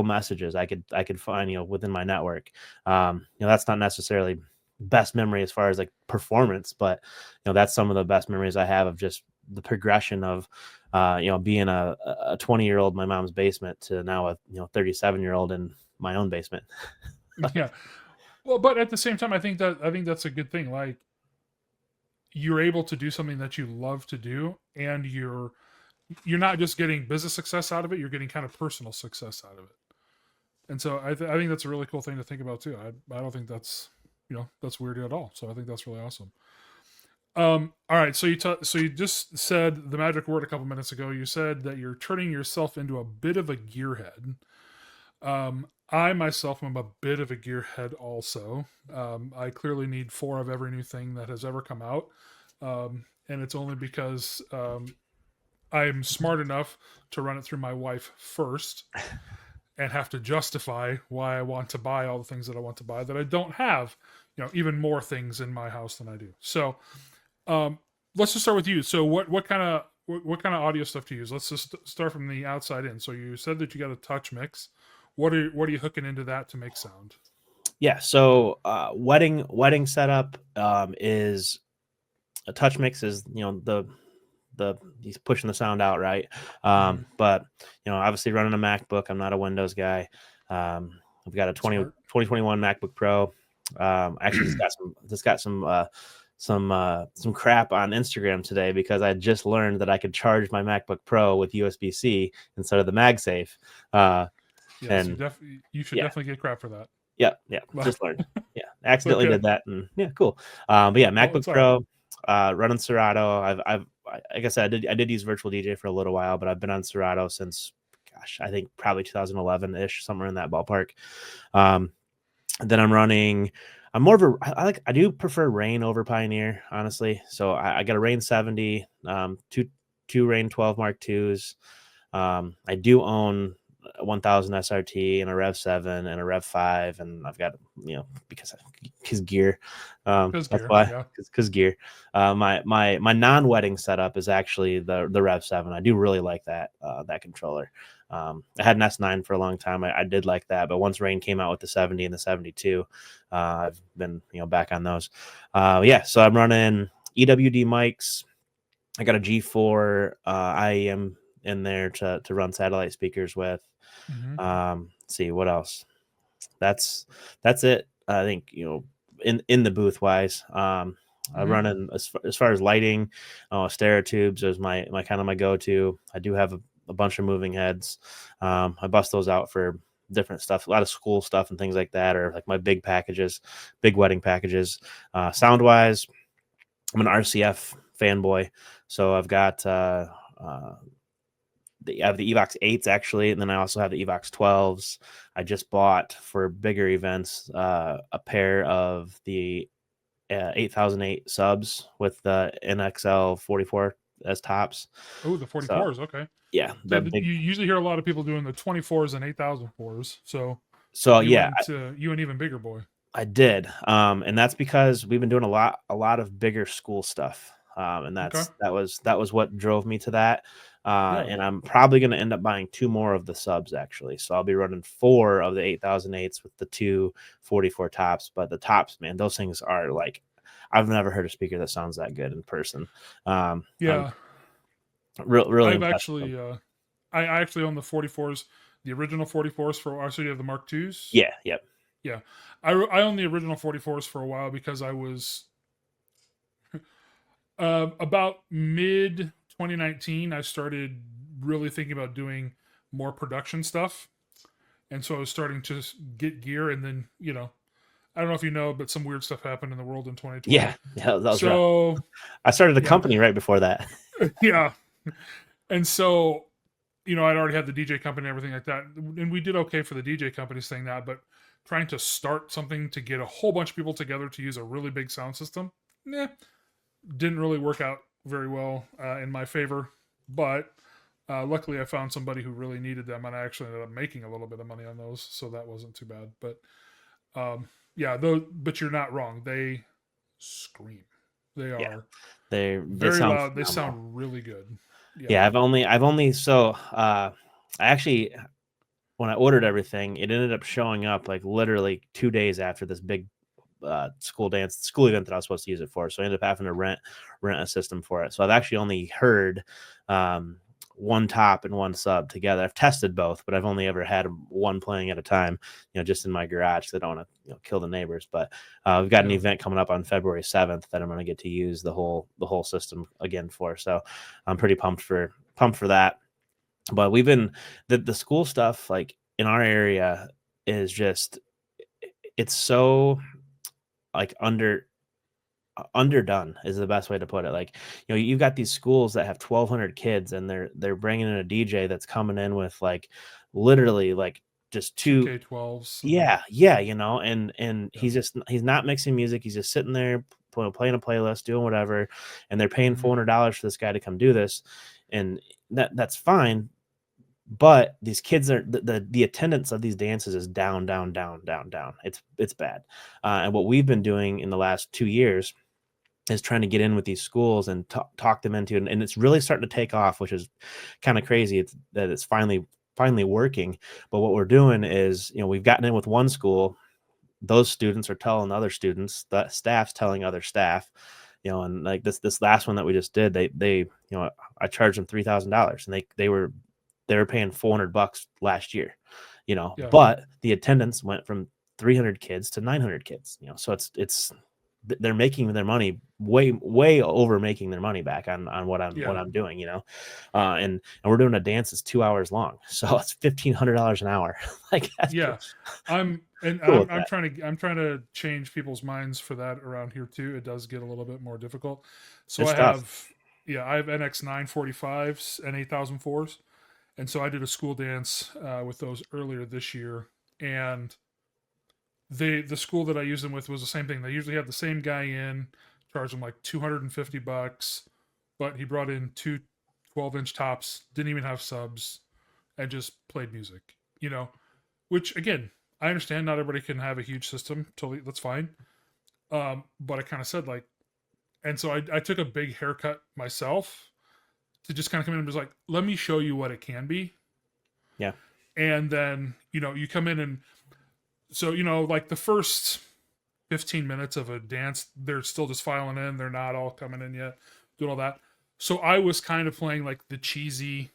messages I could find, within my network. That's not necessarily best memory as far as like performance, but that's some of the best memories I have of just the progression of being a 20-year-old in my mom's basement to now a 37-year-old in my own basement. Yeah. Well, but at the same time, I think that's a good thing. Like, you're able to do something that you love to do, and you're not just getting business success out of it, you're getting kind of personal success out of it. And so I think that's a really cool thing to think about too. I don't think that's that's weird at all. So I think that's really awesome. All right. So you just said the magic word a couple minutes ago. You said that you're turning yourself into a bit of a gearhead. I myself am a bit of a gearhead also. I clearly need 4 of every new thing that has ever come out. And it's only because I'm smart enough to run it through my wife first and have to justify why I want to buy all the things that I want to buy, that I don't have, even more things in my house than I do. So, let's just start with you. So what kind of audio stuff do you use? Let's just start from the outside in. So you said that you got a touch mix. What are you hooking into that to make sound? Yeah. So wedding setup is a touch mix, is he's pushing the sound out, right? But obviously running a MacBook, I'm not a Windows guy. I've got a 2021 MacBook Pro. Actually just got some crap on Instagram today because I just learned that I could charge my MacBook Pro with USB-C instead of the MagSafe. And you should definitely get crap for that. Yeah, just learned. Yeah, accidentally did that, and yeah, cool. But yeah, MacBook Pro, running Serato. I've like I said, I did use Virtual DJ for a little while, but I've been on Serato since, gosh, I think probably 2011 ish, somewhere in that ballpark. Then I'm more of a, I do prefer Rain over Pioneer, honestly. So I got a Rain 70, two Rain 12 Mark IIs. I do own 1000 SRT and a Rev 7 and a Rev 5, and I've got because gear. That's gear, why, because gear. My non-wedding setup is actually the Rev 7. I do really like that controller. I had an S9 for a long time. I did like that, but once Rain came out with the 70 and the 72, I've been back on those. So I'm running EWD mics. I got a G4 IEM in there to run satellite speakers with. Let's see what else. That's it. I think in the booth wise. I run in as far as lighting. Stereotubes is my kind of my go-to. I do have a bunch of moving heads. I bust those out for different stuff, a lot of school stuff and things like that, or like my big wedding packages. Sound wise, I'm an RCF fanboy, so I've got I have the Evox 8s actually, and then I also have the Evox 12s. I just bought for bigger events a pair of the 8008 subs with the NXL 44 as tops. Oh, the 44s, okay. Yeah, you usually hear a lot of people doing the 24s and 8004s. So you an even bigger boy. I did, and that's because we've been doing a lot of bigger school stuff, and that was what drove me to that. And I'm probably going to end up buying 2 more of the subs actually. So I'll be running 4 of the 8008s with the 2 44 tops. But the tops, man, those things are like, I've never heard a speaker that sounds that good in person. Really. I actually own the 44s, the original 44s for. So you have the Mark IIs. Yeah. Yep. Yeah, I own the original 44s for a while because I was about mid 2019. I started really thinking about doing more production stuff, and so I was starting to get gear, and then I don't know if you know, but some weird stuff happened in the world in 2020. Yeah, that was rough. So I started a yeah, company right before that. yeah, and so I'd already had the DJ company and everything like that, and we did okay for the DJ company saying that, but trying to start something to get a whole bunch of people together to use a really big sound system, didn't really work out very well in my favor. But luckily, I found somebody who really needed them, and I actually ended up making a little bit of money on those, so that wasn't too bad. But yeah, those. But you're not wrong. They scream. They Yeah, are they very sound loud. They phenomenal. sound really good. Yeah. Yeah, I've only I actually, when I ordered everything, it ended up showing up like literally 2 days after this big school event that I was supposed to use it for. So I ended up having to rent a system for it. So I've actually only heard one top and one sub together. I've tested both, but I've only ever had one playing at a time, just in my garage. So I don't want to kill the neighbors. But we've got an Yeah. event coming up on February 7th that I'm going to get to use the whole system again for. So I'm pretty pumped for that. But we've been the school stuff like in our area is just, it's so like underdone is the best way to put it. Like, you've got these schools that have 1,200 kids, and they're bringing in a DJ that's coming in with like literally like just Two two. K12s. Yeah, and Yeah. he's not mixing music. He's just sitting there playing a playlist, doing whatever, and they're paying Mhm. $400 for this guy to come do this, and that's fine. But these kids are the attendance of these dances is down, down, down, down, down. It's bad. And what we've been doing in the last 2 years is trying to get in with these schools and talk them into it. And it's really starting to take off, which is kind of crazy. It's finally working. But what we're doing is, we've gotten in with one school. Those students are telling other students, the staff's telling other staff, and like this last one that we just did, they I charged them $3,000, and they were paying $400 last year, Yeah. but the attendance went from 300 kids to 900 kids, so they're making their money way over making their money back on what Yeah. I'm doing, and we're doing a dance that's 2 hours long, so it's $1,500 an hour. Like, that's Yeah. I'm cool with I'm that. trying to change people's minds for that around here too. It does get a little bit more difficult. So It's tough. I have NX 945s and 8004s. And so I did a school dance with those earlier this year, and the school that I used them with was the same thing. They usually have the same guy in, charge them like $250, but he brought in two 12-inch tops, didn't even have subs, and just played music. Which again, I understand not everybody can have a huge system. Totally, that's fine. But I kind of said like, and so I took a big haircut myself to just kind of come in and was like, let me show you what it can be. Yeah. And then you come in, and so like the first 15 minutes of a dance, they're still just filing in, they're not all coming in yet, doing all that. So I was kind of playing like the cheesy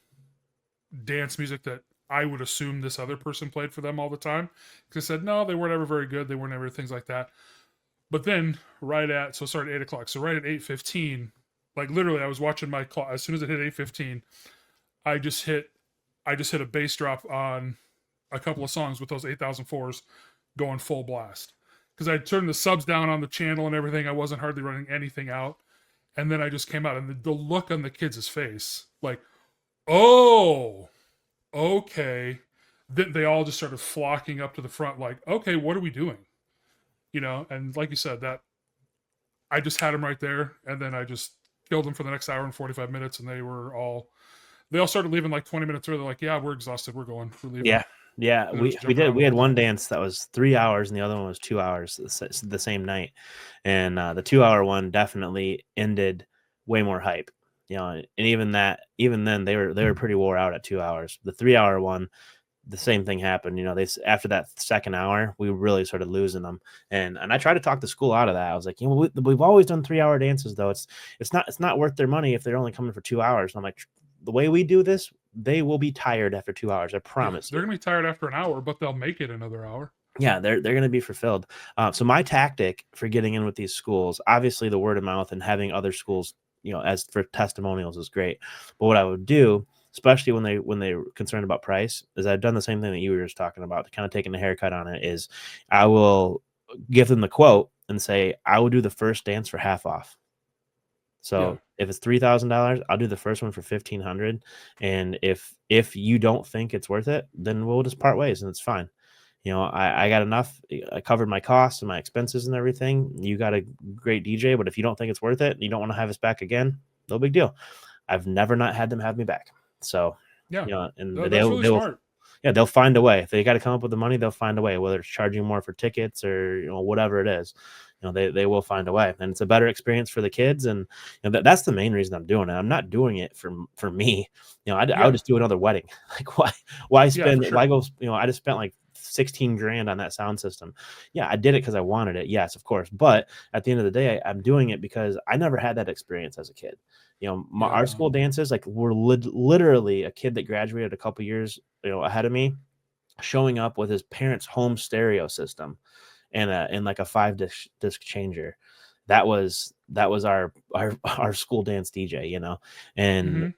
dance music that I would assume this other person played for them all the time, because I said no, they weren't ever very good, they weren't ever things like that. But then so it started at 8 o'clock, so right at 8:15, like literally I was watching my clock. As soon as it hit 8:15, I just hit a bass drop on a couple of songs with those 8004s going full blast, because I turned the subs down on the channel and everything. I wasn't hardly running anything out, and then I just came out, and the look on the kids' face, like, oh, okay. Then they all just started flocking up to the front, like, okay, what are we doing? And like you said, that I just had them right there, and then I just killed them for the next hour and 45 minutes, and they all started leaving like 20 minutes early. They're like, yeah, we're exhausted, we're going, we're leaving. Yeah, And they're just we jumping did. on the We had whole one time. dance that was 3 hours, and the other one was 2 hours the same night. And the 2 hour one definitely ended way more hype, and even then they were pretty wore out at 2 hours. The 3 hour one, the same thing happened. After that second hour, we really started losing them. And I tried to talk the school out of that. I was like, we've always done 3 hour dances, though. It's not worth their money if they're only coming for 2 hours. And I'm like, the way we do this, they will be tired after 2 hours. I Yeah, promise they're you. gonna be tired after an hour, but they'll make it another hour. Yeah, they're going to be fulfilled. So my tactic for getting in with these schools, obviously the word of mouth and having other schools, as for testimonials is great. But what I would do, especially when they're concerned about price, is I've done the same thing that you were just talking about, kind of taking a haircut on it. Is I will give them the quote and say, I will do the first dance for half off. Yeah. So if it's $3,000, I'll do the first one for 1,500. And if you don't think it's worth it, then we'll just part ways and it's fine. I got enough. I covered my costs and my expenses and everything. You got a great DJ, but if you don't think it's worth it and you don't want to have us back again, no big deal. I've never not had them have me back. So, Yeah. and That's really they will, smart. yeah, they'll find a way. If they got to come up with the money, they'll find a way, whether it's charging more for tickets or, whatever it is, they will find a way, and it's a better experience for the kids. And that's the main reason I'm doing it. I'm not doing it for me. I would Yeah. just do another wedding. Like why Yeah, spend, for why sure. go, I just spent like 16 grand on that sound system. Yeah, I did it because I wanted it. Yes, of course. But at the end of the day, I'm doing it because I never had that experience as a kid. Yeah, Our no. school dances, like, were literally a kid that graduated a couple years, ahead of me, showing up with his parents' home stereo system and like a 5 disc changer. That was our school dance DJ, and Mhm.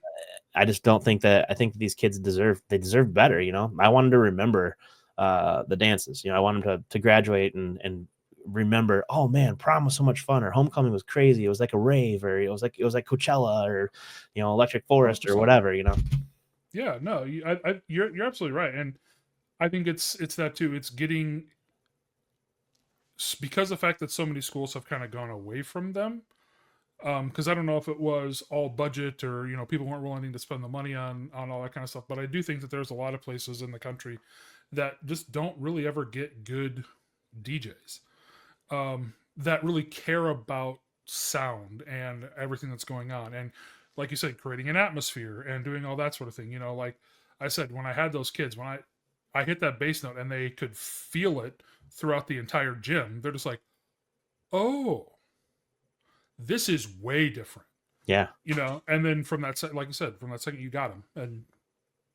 I just don't think that I think these kids deserve better. I wanted to remember the dances. I want them to graduate and remember, oh man, prom was so much fun, or homecoming was crazy. It was like a rave, or it was like Coachella, or Electric Forest, or 100%. whatever. Yeah, no, you're absolutely right, and I think it's that too. It's getting because the fact that so many schools have kind of gone away from them. Because I don't know if it was all budget or people weren't willing to spend the money on all that kind of stuff. But I do think that there's a lot of places in the country that just don't really ever get good DJs that really care about sound and everything that's going on. And like you said, creating an atmosphere and doing all that sort of thing. Like I said, when I had those kids, when I hit that bass note and they could feel it throughout the entire gym, they're just like, oh, this is way different. Yeah. And then from that, like you said, from that second you got them, and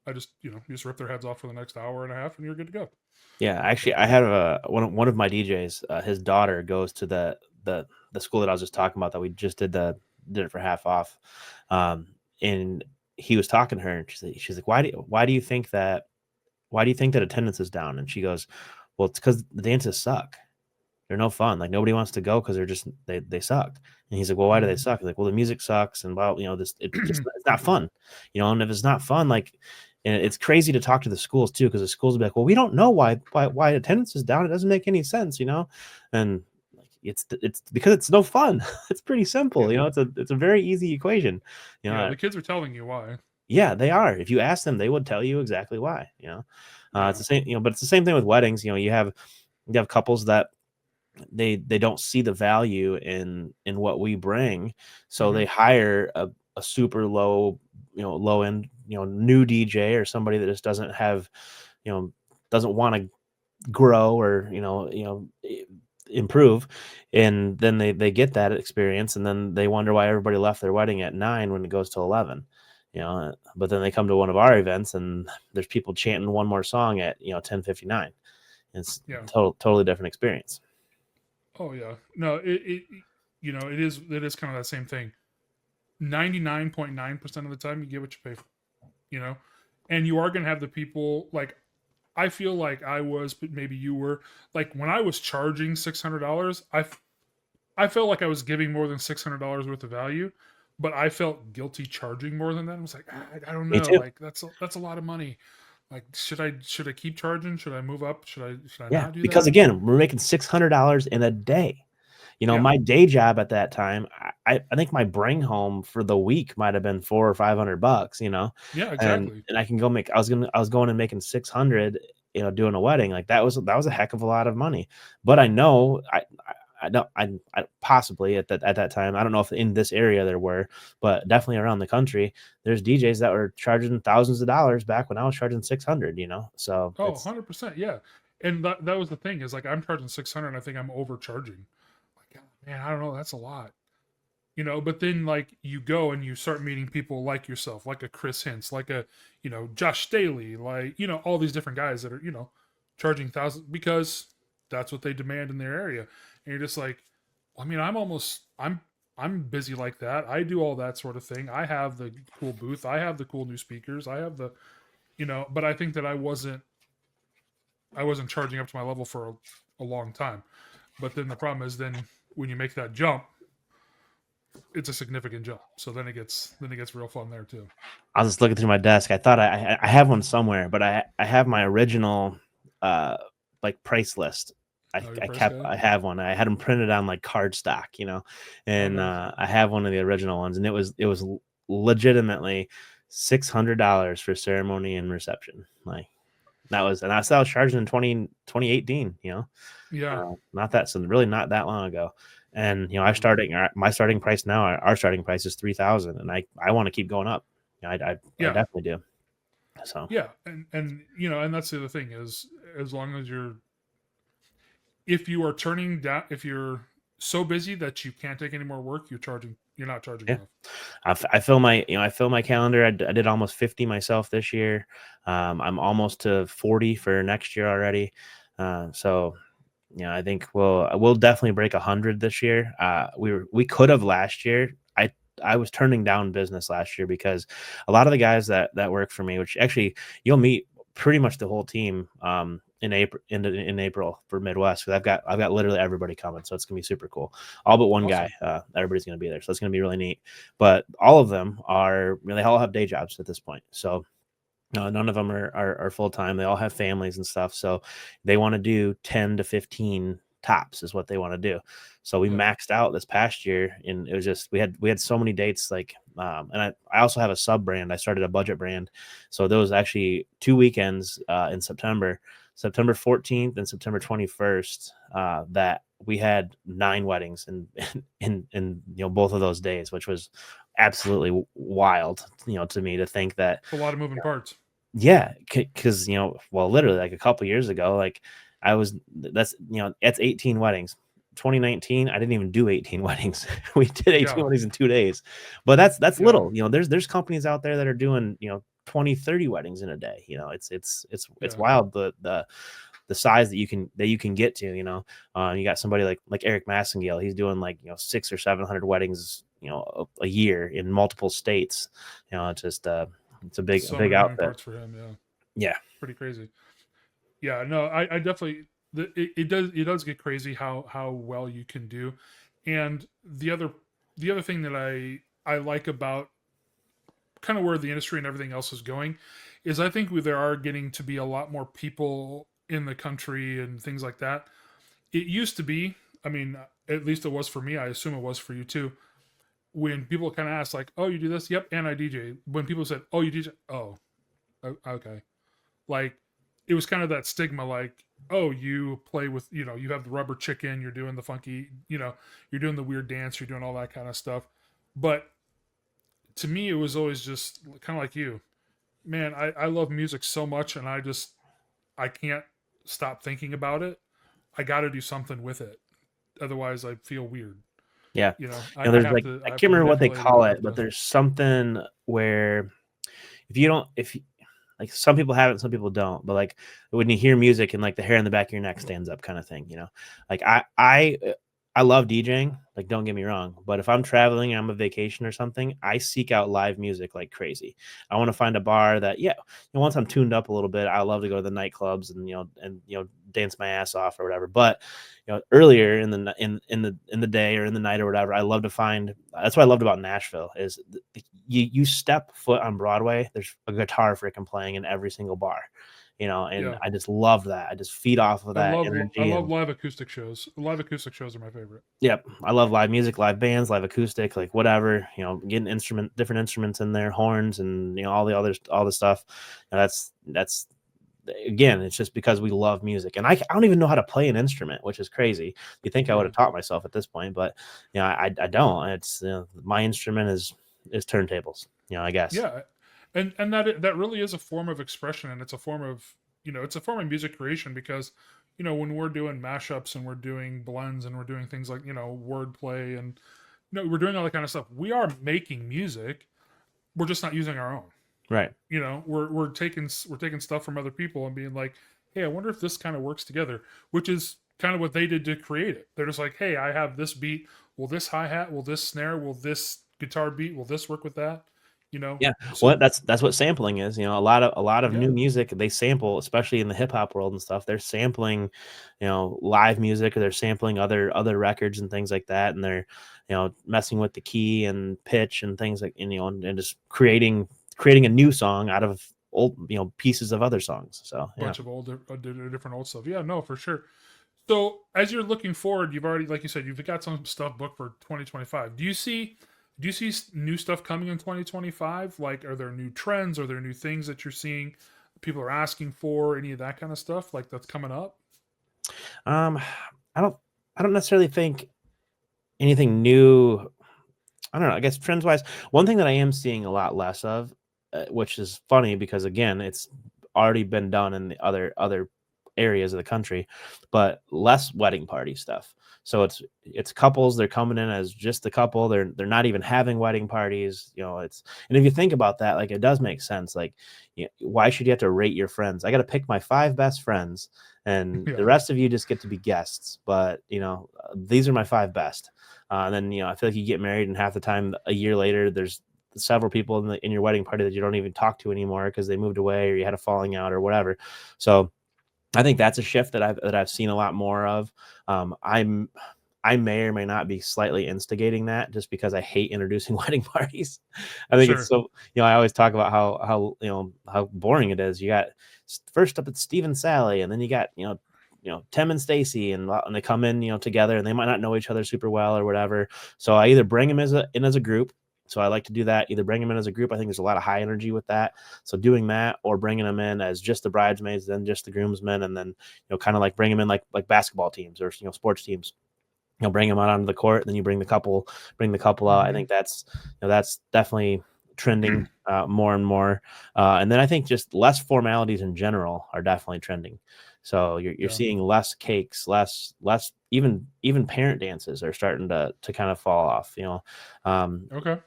I just, you just rip their heads off for the next hour and a half, and you're good to go. Yeah, actually, So I had one of my DJs. His daughter goes to the school that I was just talking about that we just did it for half off, and he was talking to her, and she's like, why do you think that attendance is down? And she goes, well, it's because the dances suck. They're no fun. Like, nobody wants to go because they suck. And he's like, well, why do they suck? He's like, well, the music sucks, and well, it's not fun. And if it's not fun, like, and it's crazy to talk to the schools too, because the schools will be like, well, we don't know why attendance is down. It doesn't make any sense, and like, it's because it's no fun. It's pretty simple, yeah, it's a very easy equation, yeah, the kids are telling you why. yeah, they are. If you ask them, they would tell you exactly why. It's Yeah. the same, but it's the same thing with weddings. You have couples that they don't see the value in what we bring, so Hmm. they hire a super low end new DJ, or somebody that just doesn't have doesn't want to grow, or improve, and then they get that experience, and then they wonder why everybody left their wedding at 9 when it goes to 11. But then they come to one of our events and there's people chanting one more song at 10:59. It's Yeah. totally different experience. Oh yeah. No, it is kind of that same thing. 99.9% of the time you get what you pay for, you know, and you are going to have the people like I feel like I was, but maybe you were like when I was charging $600, I felt like I was giving more than $600 worth of value, but I felt guilty charging more than that. I was like, I don't Me know, too. like that's a lot of money. Like, should I keep charging? Should I move up? Should I Yeah, not do because that? again, we're making $600 in a day. Yeah, My day job at that time, I think my bring home for the week might have been $400 or $500, yeah, and exactly. I can go make. I was going and making 600, doing a wedding. Like, that was a heck of a lot of money. But I know I don't I possibly at that time, I don't know if in this area there were, but definitely around the country, there's DJs that were charging thousands of dollars back when I was charging 600. So Oh, it's 100%. Yeah. And that was the thing is like I'm charging 600 and I think I'm overcharging. Like, "God, man, I don't know, that's a lot." But then like you go and you start meeting people like yourself, like a Chris Hintz, like a, Josh Staley, like, all these different guys that are, charging thousands because that's what they demand in their area. And you're just like, I mean, I'm busy like that. I do all that sort of thing. I have the cool booth. I have the cool new speakers. I have the, but I think that I wasn't charging up to my level for a long time. But then the problem is then when you make that jump, it's a significant jump. So then it gets real fun there too. I was just looking through my desk. I thought I have one somewhere, but I have my original uh like price list. Oh, your price guide? I have one. I had them printed on like cardstock, Oh, and nice. I have one of the original ones, and it was legitimately $600 for ceremony and reception. Like that was, and I was charging in 2018. Yeah. Not that, so really not that long ago. And Um, my starting price now, our starting price is 3,000, and I want to keep going up. I yeah. definitely do. So Yeah. And that's the other thing is as long as if you are turning down, if you're so busy that you can't take any more work, you're not charging yeah, enough. I fill my I fill my calendar. I did almost 50 myself this year. I'm almost to 40 for next year already. So I think we'll definitely break 100 this year. We could have last year. I was turning down business last year because a lot of the guys that work for me, which actually you'll meet pretty much the whole team in April for Midwest, because I've got literally everybody coming, so it's gonna be super cool. All but one guy, Awesome. everybody's gonna be there, so it's gonna be really neat. But all of them they all have day jobs at this point, so none of them are full time. They all have families and stuff, so they want to do 10 to 15 tops is what they want to do. So we Yeah. maxed out this past year, and it was just we had so many dates. Like, and I also have a sub brand. I started a budget brand, so those actually 2 weekends in September 14th and September 21st. That we had 9 weddings in both of those days, which was absolutely wild, to me, to think that. It's a lot of moving parts. Yeah, because well, literally like a couple years ago, like that's 18 weddings. 2019, I didn't even do 18 weddings. We did 18 Yeah. weddings in 2 days, but that's Yeah. little. There's companies out there that are doing 20, 30 weddings in a day. It's Yeah. wild, the size that you can get to. You got somebody like Eric Massengale. He's doing like 600 or 700 weddings a year in multiple states. It's just it's a So big many moving outfit. parts for him. Yeah. Yeah. Pretty crazy. Yeah. No, I definitely, it does get crazy how well you can do. And the other thing that I like about kind of where the industry and everything else is going is I think there are getting to be a lot more people in the country and things like that. It used to be, I mean, at least it was for me. I assume it was for you too. When people kind of ask like, "Oh, you do this?" Yep, and I DJ. When people said, "Oh, you DJ?" Oh, okay. Like it was kind of that stigma, like, "Oh, you play with, you have the rubber chicken, you're doing the funky, you're doing the weird dance, you're doing all that kind of stuff." But to me, it was always just kind of like you, man. I love music so much, and I can't stop thinking about it. I got to do something with it, otherwise I feel weird. Yeah. I There's have like, to I I have can't to remember what they manipulate it. call I it, have but to. there's something where if you don't, if like some people have it, some people don't, but like when you hear music and like the hair on the back of your neck stands up kind of thing, like I love DJing, like don't get me wrong, but if I'm traveling and I'm on vacation or something, I seek out live music like crazy. I want to find a bar that, yeah, once I'm tuned up a little bit, I love to go to the nightclubs and dance my ass off or whatever. But earlier in the day or in the night or whatever, I love to find. That's what I loved about Nashville is you step foot on Broadway, there's a guitar freaking playing in every single bar. And Yeah, I just love that. I just feed off of that I energy. love And live acoustic shows. Live acoustic shows are my favorite. yep, I love live music, live bands, live acoustic, like whatever, getting different instruments in there, horns, and all the stuff. And that's again, it's just because we love music, and I don't even know how to play an instrument, which is crazy. You think I would Yeah, have taught myself at this point, but I don't. It's my instrument is turntables. I guess. yeah, and that really is a form of expression, and it's a form of music creation because when we're doing mashups and we're doing blends and we're doing things like wordplay and we're doing all that kind of stuff. We are making music. We're just not using our own. Right. We're taking stuff from other people and being like, hey, I wonder if this kind of works together, which is kind of what they did to create it. They're just like, hey, I have this beat. Will this hi hat? Will this snare? Will this guitar beat? Will this work with that? you know. Yeah, well, So that's what sampling is. A lot of new yeah, music they sample, especially in the hip hop world and stuff. They're sampling, live music, or they're sampling other records and things like that, and they're, messing with the key and pitch and things like, and just creating a new song out of old, pieces of other songs. So yeah. bunch of old different old stuff. Yeah, no, for sure. So as you're looking forward, you've already, like you said, you've got some stuff booked for 2025. Do you see new stuff coming in 2025? Like, are there new trends? Are there new things that you're seeing people are asking for? Any of that kind of stuff like that's coming up? Um, I don't I don't necessarily think anything new. I don't know. I guess trends wise, one thing that I am seeing a lot less of, which is funny because again, it's already been done in the other areas of the country, but less wedding party stuff. So it's couples. They're coming in as just the couple. They're not even having wedding parties. And if you think about that, like it does make sense. Like, why should you have to rate your friends? I got to pick my 5 best friends, and the Yeah. rest of you just get to be guests. But these are my 5 best. And then I feel like you get married, and half the time, a year later, there's several people in your wedding party that you don't even talk to anymore because they moved away or you had a falling out or whatever. So I think that's a shift that I've seen a lot more of. I may or may not be slightly instigating that just because I hate introducing wedding parties. I think it's Sure. so, I always talk about how boring it is. You got first up it's Steve and Sally, and then you got, Tim and Stacy, and they come in, together, and they might not know each other super well or whatever. So I either bring them in as a group. So I like to do that. Either bring them in as a group. I think there's a lot of high energy with that. So doing that, or bringing them in as just the bridesmaids, then just the groomsmen, and then kind of like bring them in like basketball teams or sports teams. Bring them out onto the court, then you bring the couple out. I Hmm. think that's definitely trending more and more. And then I think just less formalities in general are definitely trending. So you're Yeah. seeing less cakes, less even parent dances are starting to kind of fall off. Um, Okay.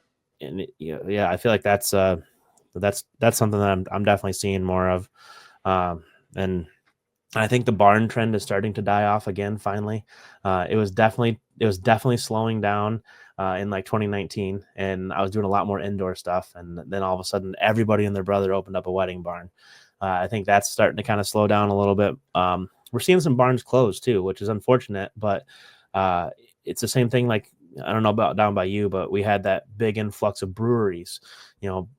and yeah, I feel like that's something that I'm definitely seeing more of. And I think the barn trend is starting to die off again. Finally, it was definitely slowing down in like 2019, and I was doing a lot more indoor stuff. And then all of a sudden, everybody and their brother opened up a wedding barn. I think that's starting to kind of slow down a little bit. We're seeing some barns close too, which is unfortunate, but uh, it's the same thing. Like, I don't know about down by you, but we had that big influx of breweries,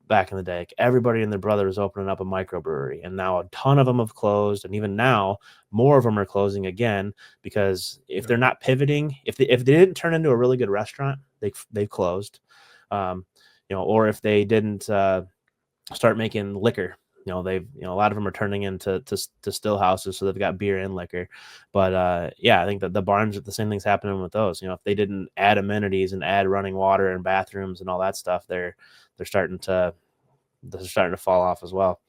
back in the day. Like, everybody and their brother was opening up a microbrewery, and now a ton of them have closed, and even now more of them are closing again because if Yeah. they're not pivoting, if they didn't turn into a really good restaurant, they've closed, um, or if they didn't start making liquor. They've a lot of them are turning into to still houses, so they've got beer and liquor. But yeah, I think that the barns, the same thing's happening with those. If they didn't add amenities and add running water and bathrooms and all that stuff, they're starting to fall off as well.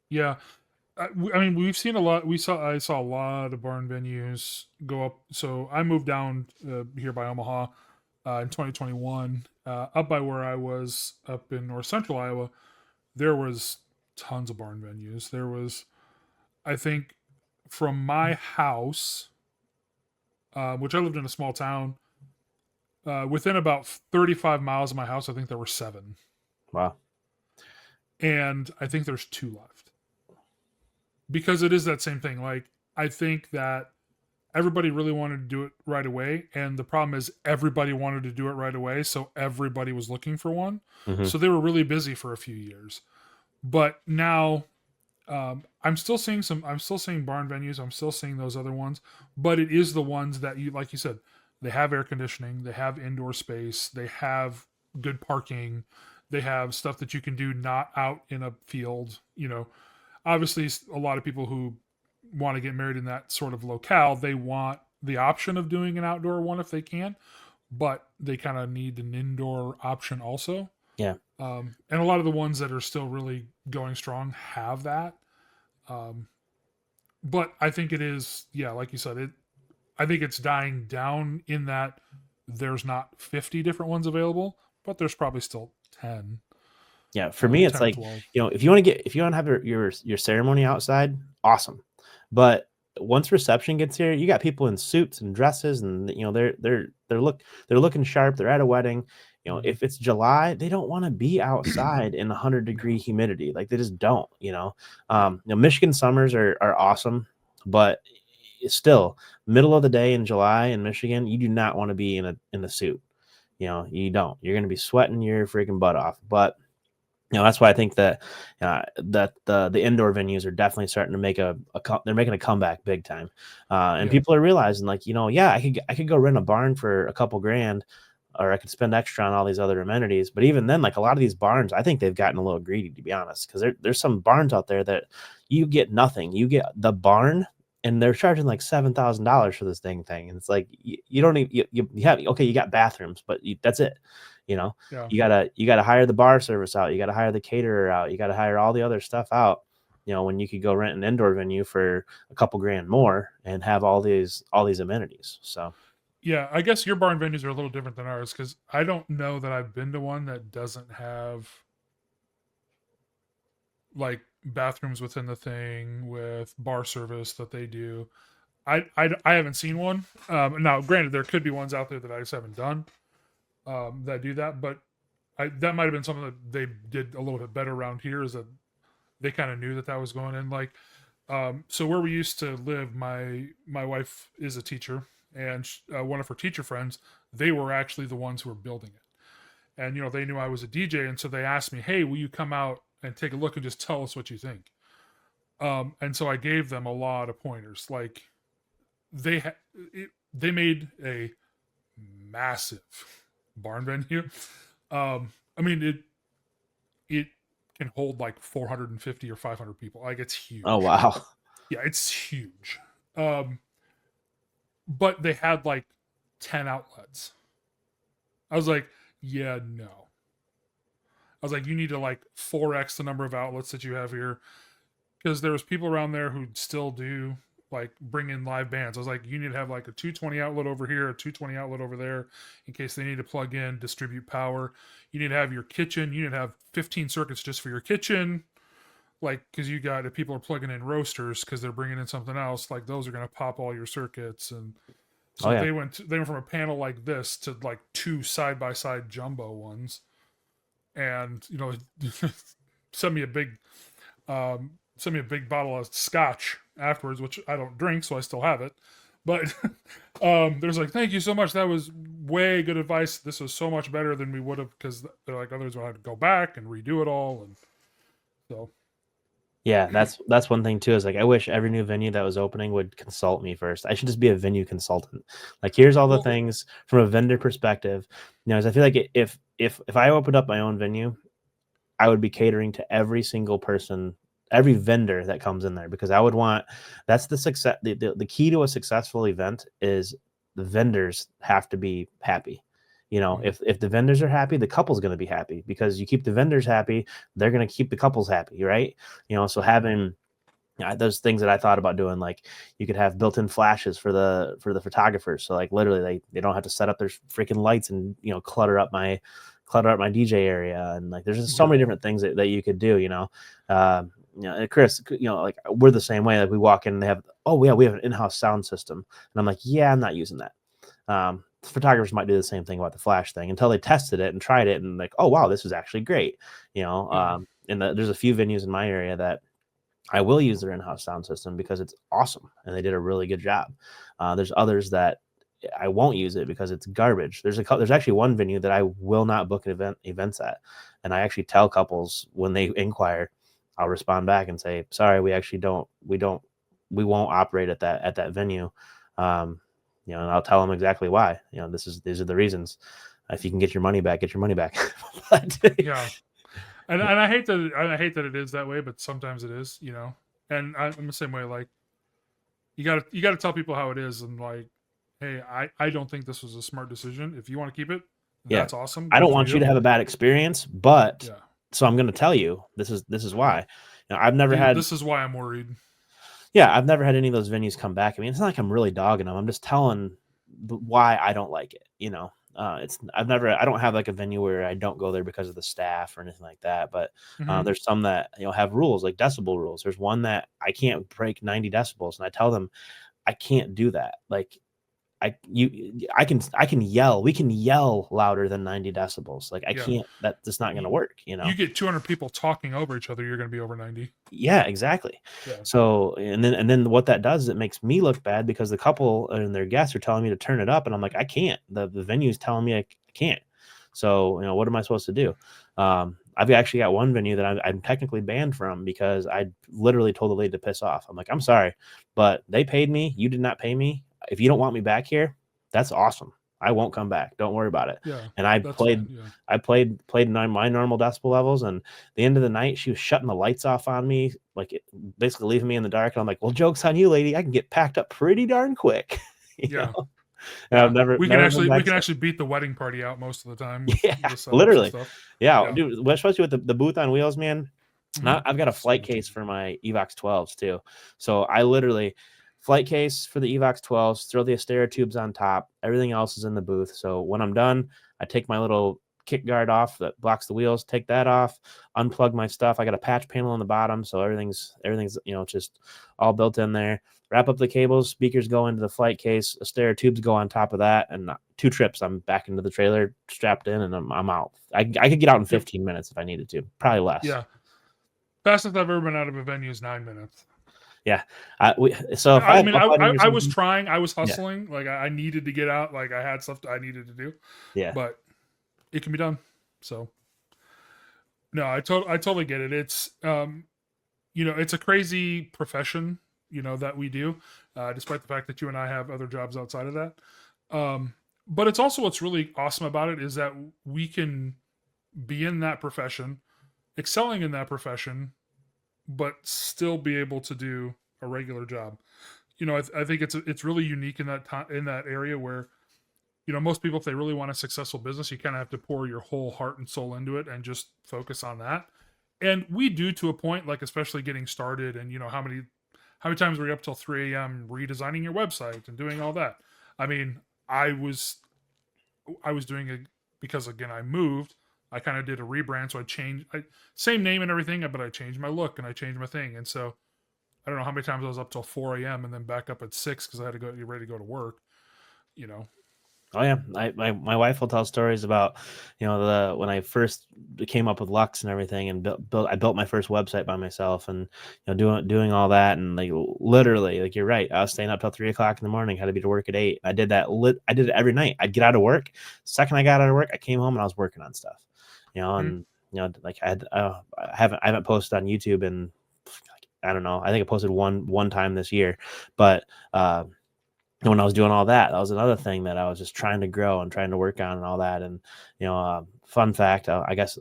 Yeah. I mean, we've seen a lot. I saw a lot of barn venues go up. So I moved down here by Omaha in 2021, up by where I was up in north central Iowa. There was tons of barn venues. There was, I think, from my house, which I lived in a small town, within about 35 miles of my house, I think there were 7, Wow. and I think there's 2 left because it is that same thing. Like, I think that everybody really wanted to do it right away, and the problem is everybody wanted to do it right away, so everybody was looking for one. Hmm. So they were really busy for a few years. But now, I'm still seeing barn venues. I'm still seeing those other ones, but it is the ones that you, like you said, they have air conditioning, they have indoor space, they have good parking, they have stuff that you can do not out in a field. Obviously, a lot of people who want to get married in that sort of locale, they want the option of doing an outdoor one if they can, but they kind of need an indoor option also. Yeah. And a lot of the ones that are still really going strong have that. Um, but I think it is, yeah, like you said, I think it's dying down in that there's not 50 different ones available, but there's probably still 10, Yeah, for me, it's 10 or like, 12. if you want to have your ceremony outside, awesome. But once reception gets here, you got people in suits and dresses, and they're looking sharp. They're at a wedding, You know, Mhm. if it's July, they don't want to be outside in 100-degree humidity. Like they just don't, Michigan summers are awesome, but it's still middle of the day in July in Michigan, you do not want to be in a suit. You don't. You're going to be sweating your freaking butt off. But that's why I think that the indoor venues are definitely starting to make they're making a comeback big time, and Yeah. people are realizing like yeah, I could go rent a barn for a couple grand, or I could spend extra on all these other amenities. But even then, like a lot of these barns, I think they've gotten a little greedy, to be honest, because there's some barns out there that you get nothing. You get the barn, and they're charging like $7,000 for this thing, and it's like you don't even you have okay, you got bathrooms, but that's it. You know, Yeah. you gotta hire the bar service out. You gotta hire the caterer out. You gotta hire all the other stuff out. When you could go rent an indoor venue for a couple grand more and have all these amenities. So Yeah, I guess your barn venues are a little different than ours because I don't know that I've been to one that doesn't have like bathrooms within the thing with bar service that they do. I haven't seen one. Now, granted, there could be ones out there that I just haven't done that do that, but that might have been something that they did a little bit better around here. Is that they kind of knew that was going in. Like, so where we used to live, my wife is a teacher, and one of her teacher friends, they were actually the ones who were building it, and they knew I was a DJ, and so they asked me, "Hey, will you come out and take a look and just tell us what you think?" And so I gave them a lot of pointers. Like they made a massive barn venue. I mean it can hold like 450 or 500 people. Like it's oh huge. wow. Yeah, it's huge. Um, but they had like 10 outlets. I was like, yeah, no. I was like, you need to like 4x the number of outlets that you have here because there was people around there who still do like bring in live bands. I was like, you need to have like a 220 outlet over here, a 220 outlet over there, in case they need to plug in, distribute power. You need to have your kitchen. You need to have 15 circuits just for your kitchen, like because you got if people are plugging in roasters because they're bringing in something else, like those are going to pop all your circuits. And Oh so yeah. they went from a panel like this to like two side by side jumbo ones, and sent me a big sent me a big bottle of scotch afterwards, which I don't drink, so I still have it. But there's like, thank you so much. That was way good advice. This was so much better than we would have because they're like, others would have to go back and redo it all. And so, Yeah, that's one thing too. Is like I wish every new venue that was opening would consult me first. I should just be a venue consultant. Like here's all the well, things from a vendor perspective. As I feel like if I opened up my own venue, I would be catering to every single person, every vendor that comes in there, because I would want that's the success. The key to a successful event is the vendors have to be happy. If the vendors are happy, the couple's going to be happy, because you keep the vendors happy, they're going to keep the couples happy, right? So having those things that I thought about doing, like you could have built-in flashes for the photographers, so like literally they don't have to set up their freaking lights and clutter up my DJ area, and like there's just so yeah, many different things that you could do. And Chris, like we're the same way. Like we walk in and they have, oh yeah, we have an in-house sound system, and I'm like, yeah, I'm not using that. Photographers might do the same thing about the flash thing until they tested it and tried it and like, oh wow, this is actually great. yeah, And there's a few venues in my area that I will use their in-house sound system because it's awesome and they did a really good job. There's others that I won't use it because it's garbage. There's actually one venue that I will not book events at, and I actually tell couples when they inquire, I'll respond back and say, sorry, we won't operate at that venue. And I'll tell them exactly why. These are the reasons. If you can get your money back, get your money back. But, yeah. And I hate that it is that way, but sometimes it is, And I'm the same way. Like you gotta tell people how it is, and like, hey, I don't think this was a smart decision. If you want to keep it, yeah, that's awesome. I Good don't for want you you. to have a bad experience, but Yeah. so I'm going to tell you this is why. I've never had. This is why I'm worried. Yeah, I've never had any of those venues come back. I mean, it's not like I'm really dogging them. I'm just telling why I don't like it. I don't have like a venue where I don't go there because of the staff or anything like that. But Hmm. there's some that have rules, like decibel rules. There's one that I can't break 90 decibels, and I tell them I can't do that. Like I can yell. We can yell louder than 90 decibels. Like I Yeah. can't. That's not going to work. You know. You get 200 people talking over each other, you're going to be over 90. Yeah, exactly. Yeah. So and then what that does is it makes me look bad because the couple and their guests are telling me to turn it up, and I'm like, I can't. The venue's telling me I can't. So what am I supposed to do? I've actually got one venue that I'm technically banned from because I literally told the lady to piss off. I'm like, I'm sorry, but they paid me. You did not pay me. If you don't want me back here, that's awesome. I won't come back. Don't worry about it. Yeah. And I that's played, fine, yeah. I played my normal decibel levels. And the end of the night, she was shutting the lights off on me, like basically leaving me in the dark. And I'm like, well, joke's on you, lady. I can get packed up pretty darn quick. Yeah. Yeah. I've never, we can never actually beat the wedding party out most of the time. Yeah, literally. Stuff. Yeah, dude. Especially with the booth on wheels, man. Mhm. I've got a flight case for my Evox 12s too. So I literally flight case for the Evox 12s, throw the Astera tubes on top. Everything else is in the booth. So when I'm done, I take my little kick guard off that blocks the wheels, take that off, unplug my stuff. I got a patch panel on the bottom, so everything's just all built in there. Wrap up the cables, speakers go into the flight case, Astera tubes go on top of that, and 2 trips, I'm back into the trailer, strapped in, and I'm out. I could get out in 15 minutes if I needed to, probably less. Yeah. Fastest I've ever been out of a venue is 9 minutes. Yeah. I was trying. I was hustling. Yeah. Like I needed to get out. Like I had stuff I needed to do. Yeah. But it can be done. So no, I totally get it. It's it's a crazy profession, that we do, despite the fact that you and I have other jobs outside of that. But it's also what's really awesome about it is that we can be in that profession, excelling in that profession, but still be able to do a regular job. I think it's really unique in that area where, most people, if they really want a successful business, you kind of have to pour your whole heart and soul into it and just focus on that. And we do to a point, like especially getting started, and how many times were you up till 3 a.m. redesigning your website and doing all that? I mean, I was doing it because, again, I moved. I kind of did a rebrand, so I changed, same name and everything, but I changed my look and I changed my thing. And so I don't know how many times I was up till 4 a.m. and then back up at 6 because I had to get ready to go to work. Oh yeah, my wife will tell stories about when I first came up with Luxx and everything, and I built my first website by myself, and doing all that, and like literally, like you're right, I was staying up till 3 o'clock in the morning, had to be to work at 8. I did that. I did it every night. I'd get out of work. Second I got out of work, I came home and I was working on stuff, and like I haven't posted on YouTube in, I don't know. I think I posted one time this year, but when I was doing all that, that was another thing that I was just trying to grow and trying to work on and all that. And fun fact, I guess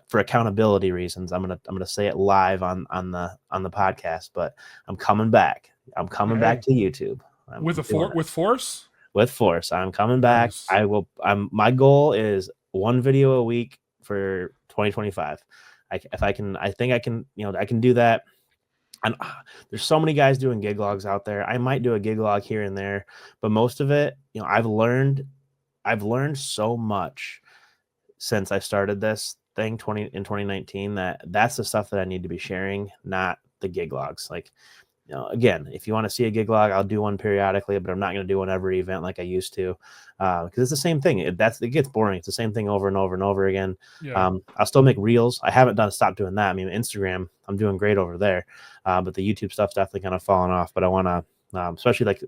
for accountability reasons, I'm gonna say it live on the podcast. But I'm coming back. I'm coming back to YouTube with force. With force, I'm coming back. Nice. My goal is 1 video a week for 2025. I think I can do that. And there's so many guys doing gig logs out there. I might do a gig log here and there, but most of it, I've learned so much since I started this thing in 2019 that's the stuff that I need to be sharing, not the gig logs. Like, again, if you want to see a gig log, I'll do one periodically, but I'm not going to do one every event like I used to, because it's the same thing. It gets boring. It's the same thing over and over and over again. Yeah. I'll still make reels. I haven't stopped doing that. I mean, Instagram, I'm doing great over there, but the YouTube stuff's definitely kind of fallen off. But I want to, especially like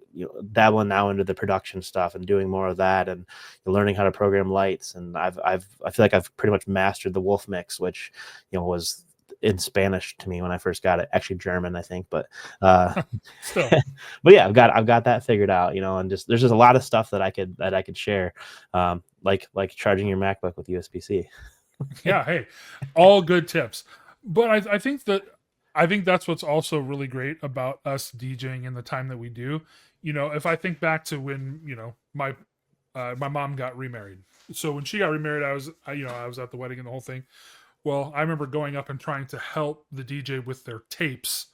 dabbling now into the production stuff and doing more of that, and learning how to program lights. And I feel like I've pretty much mastered the Wolf mix, which was in Spanish to me when I first got it, actually German, I think, but still. But yeah, I've got that figured out, and there's just a lot of stuff that I could share, like charging your MacBook with USB-C. Yeah, hey, all good tips. But I think that's what's also really great about us DJing in the time that we do. If I think back to when my mom got remarried, so when she got remarried, I was at the wedding and the whole thing. Well, I remember going up and trying to help the DJ with their tapes,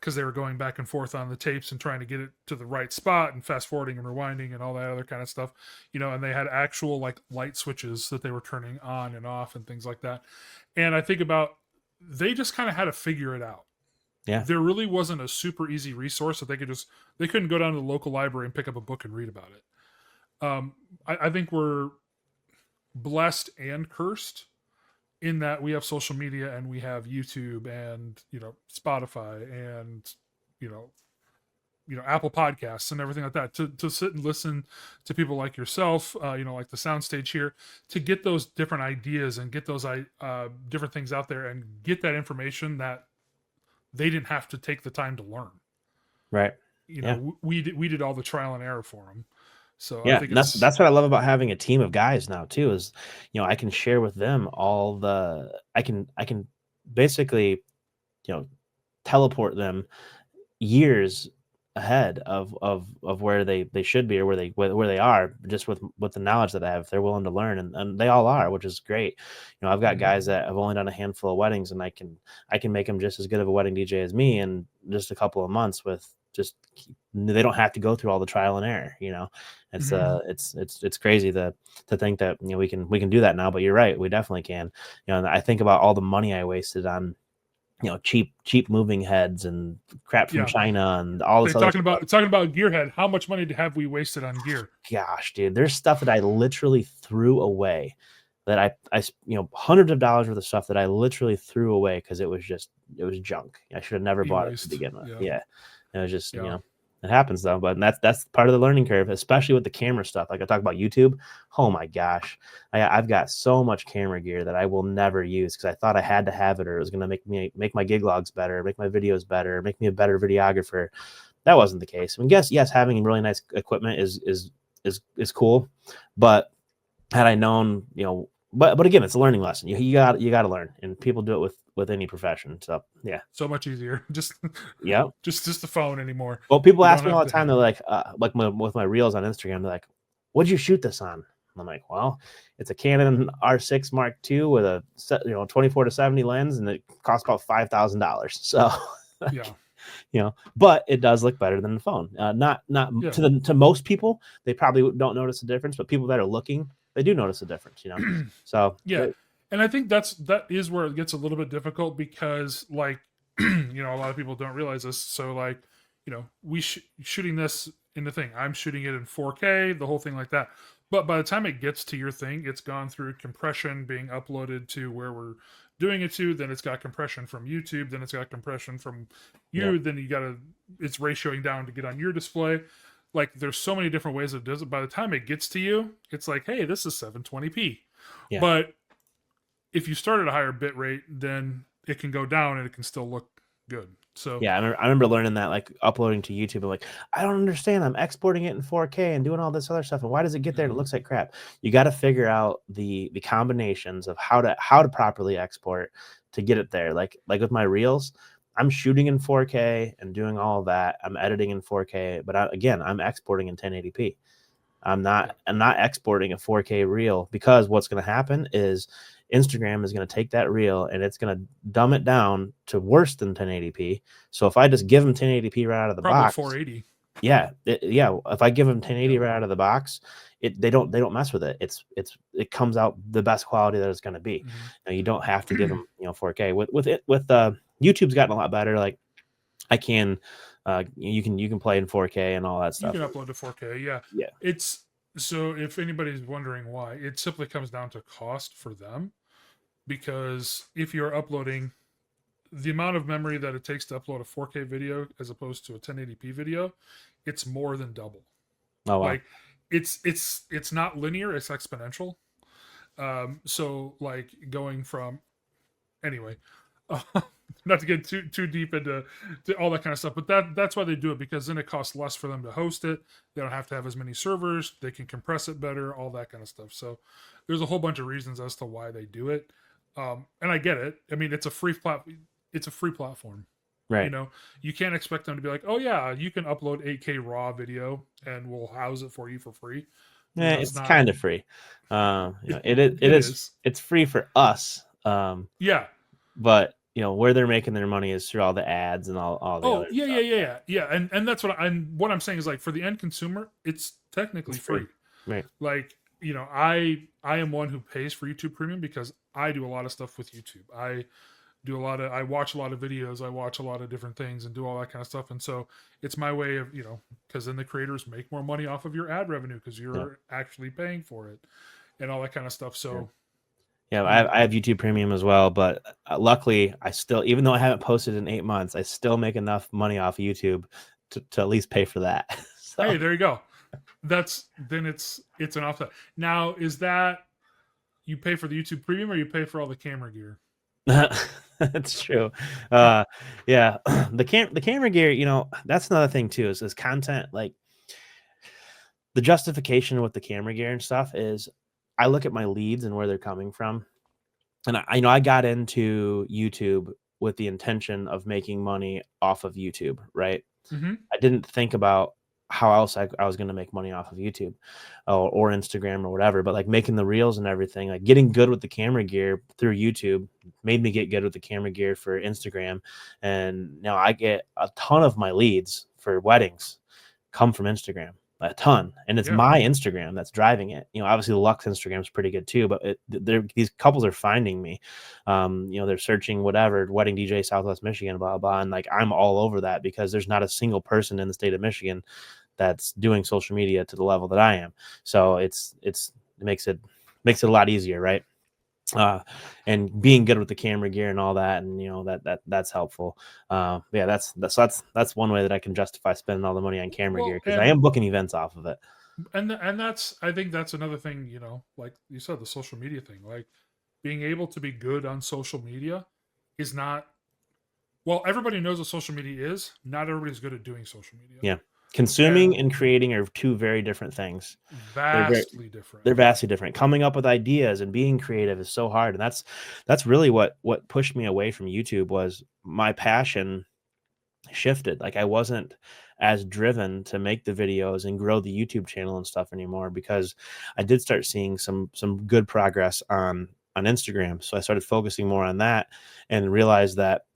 because they were going back and forth on the tapes and trying to get it to the right spot and fast forwarding and rewinding and all that other kind of stuff, and they had actual like light switches that they were turning on and off and things like that. And I think about, they just kind of had to figure it out. Yeah. there really wasn't a super easy resource that they couldn't go down to the local library and pick up a book and read about it. I think we're blessed and cursed in that we have social media and we have YouTube and Spotify and you know Apple Podcasts and everything like that to sit and listen to people like yourself, like the soundstage here, to get those different ideas and get those different things out there and get that information that they didn't have to take the time to learn. Right. We did all the trial and error for them. So I Yeah, think and that's what I love about having a team of guys now too, is I can share with them all the I can basically, teleport them years ahead of where they should be, or where they are, just with the knowledge that I have. If they're willing to learn, and they all are, which is great. I've got guys that have only done a handful of weddings, and I can make them just as good of a wedding DJ as me in just a couple of months. With just, they don't have to go through all the trial and error. It's crazy to think that we can do that now. But you're right, we definitely can. And I think about all the money I wasted on cheap moving heads and crap from China and all this talking about gearhead. How much money have we wasted on gear? Gosh, dude, there's stuff that I literally threw away, that I hundreds of dollars worth of stuff that I literally threw away because it was junk. I should have never bought it to begin with. Yeah. It was just it happens though, but that's part of the learning curve, especially with the camera stuff. Like I talk about YouTube. Oh my gosh, I've got so much camera gear that I will never use because I thought I had to have it, or it was going to make my gig logs better, make my videos better, make me a better videographer. That wasn't the case. I mean, yes, having really nice equipment is cool, but had I known, but again, it's a learning lesson. You got to learn, and people do it with any profession. So yeah, so much easier. Just yeah, just the phone anymore. Well, people ask me all the time. They're like, with my reels on Instagram, they're like, "What'd you shoot this on?" And I'm like, "Well, it's a Canon R6 Mark II with a 24-70 lens, and it costs about $5,000." So but it does look better than the phone. Not to most people, they probably don't notice the difference, but people that are looking, they do notice the difference. So yeah. And I think that is where it gets a little bit difficult because, like, a lot of people don't realize this. So, like, we shooting this in the thing. I'm shooting it in 4K, the whole thing like that. But by the time it gets to your thing, it's gone through compression, being uploaded to where we're doing it to. Then it's got compression from YouTube. Then it's got compression from you. Yeah. Then it's ratioing down to get on your display. Like, there's so many different ways it does it. By the time it gets to you, it's like, hey, this is 720p. Yeah. But if you start at a higher bit rate, then it can go down and it can still look good. So yeah, I remember learning that, like, uploading to YouTube. I'm like, I don't understand. I'm exporting it in 4K and doing all this other stuff, and why does it get there and it looks like crap? You got to figure out the combinations of how to properly export to get it there. Like with my reels, I'm shooting in 4K and doing all of that. I'm editing in 4K, but I'm exporting in 1080p. I'm not exporting a 4K reel, because what's going to happen is Instagram is going to take that reel and it's going to dumb it down to worse than 1080p. So if I just give them 1080p right out of the box, 480. Yeah, if I give them 1080 right out of the box, they don't mess with it. It comes out the best quality that it's going to be. Now, you don't have to give them 4K. With YouTube's gotten a lot better. Like, I can you can play in 4K and all that stuff. You can upload to 4K. Yeah. It's so, if anybody's wondering why, it simply comes down to cost for them, because if you're uploading, the amount of memory that it takes to upload a 4K video as opposed to a 1080p video, it's more than double. Oh, wow. Like, it's not linear, it's exponential. So, like, going from, anyway, not to get too deep into all that kind of stuff, but that's why they do it, because then it costs less for them to host it. They don't have to have as many servers. They can compress it better, all that kind of stuff. So there's a whole bunch of reasons as to why they do it. And I get it. I mean, it's a free platform. Right. You can't expect them to be like, oh yeah, you can upload 8K raw video and we'll house it for you for free. Yeah, it's kind of free. It is. It's free for us. Yeah. But where they're making their money is through all the ads and all the other stuff. Yeah. And that's what I'm saying is, like, for the end consumer, it's technically free. Right. Like, I am one who pays for YouTube Premium because I do a lot of stuff with YouTube. I I watch a lot of videos, I watch a lot of different things and do all that kind of stuff. And so it's my way of, because then the creators make more money off of your ad revenue because Yeah. you're actually paying for it and all that kind of stuff. Yeah. So, Yeah, I have YouTube Premium as well, but luckily I still, even though I haven't posted in 8 months, I still make enough money off of YouTube to at least pay for that. hey, So there you go. It's an offset. Now, is that you pay for the YouTube Premium or you pay for all the camera gear? that's true. Yeah, the camera gear, that's another thing too. Is content, like the justification with the camera gear and stuff is I look at my leads and where they're coming from. And I got into YouTube with the intention of making money off of YouTube, right? Mm-hmm. I didn't think about how else I was going to make money off of YouTube or Instagram or whatever, but like making the reels and everything, like getting good with the camera gear through YouTube made me get good with the camera gear for Instagram. And now I get a ton of my leads for weddings come from Instagram, a ton. And it's Yeah. my Instagram that's driving it. Obviously the Luxx Instagram is pretty good too, but these couples are finding me. They're searching whatever, wedding DJ, Southwest Michigan, blah, blah. And like, I'm all over that because there's not a single person in the state of Michigan that's doing social media to the level that I am. So it makes it a lot easier. Right. And being good with the camera gear and all that, and that's helpful. Yeah, that's one way that I can justify spending all the money on camera gear, because I am booking events off of it. And I think that's another thing, like you said, the social media thing, like being able to be good on social media is not, well, everybody knows what social media is. Not everybody's good at doing social media. Yeah, consuming and creating are two very different things. Vastly different. They're vastly different. Coming up with ideas and being creative is so hard, and that's really what pushed me away from YouTube. Was my passion shifted. Like I wasn't as driven to make the videos and grow the YouTube channel and stuff anymore, because I did start seeing some good progress on Instagram. So I started focusing more on that and realized that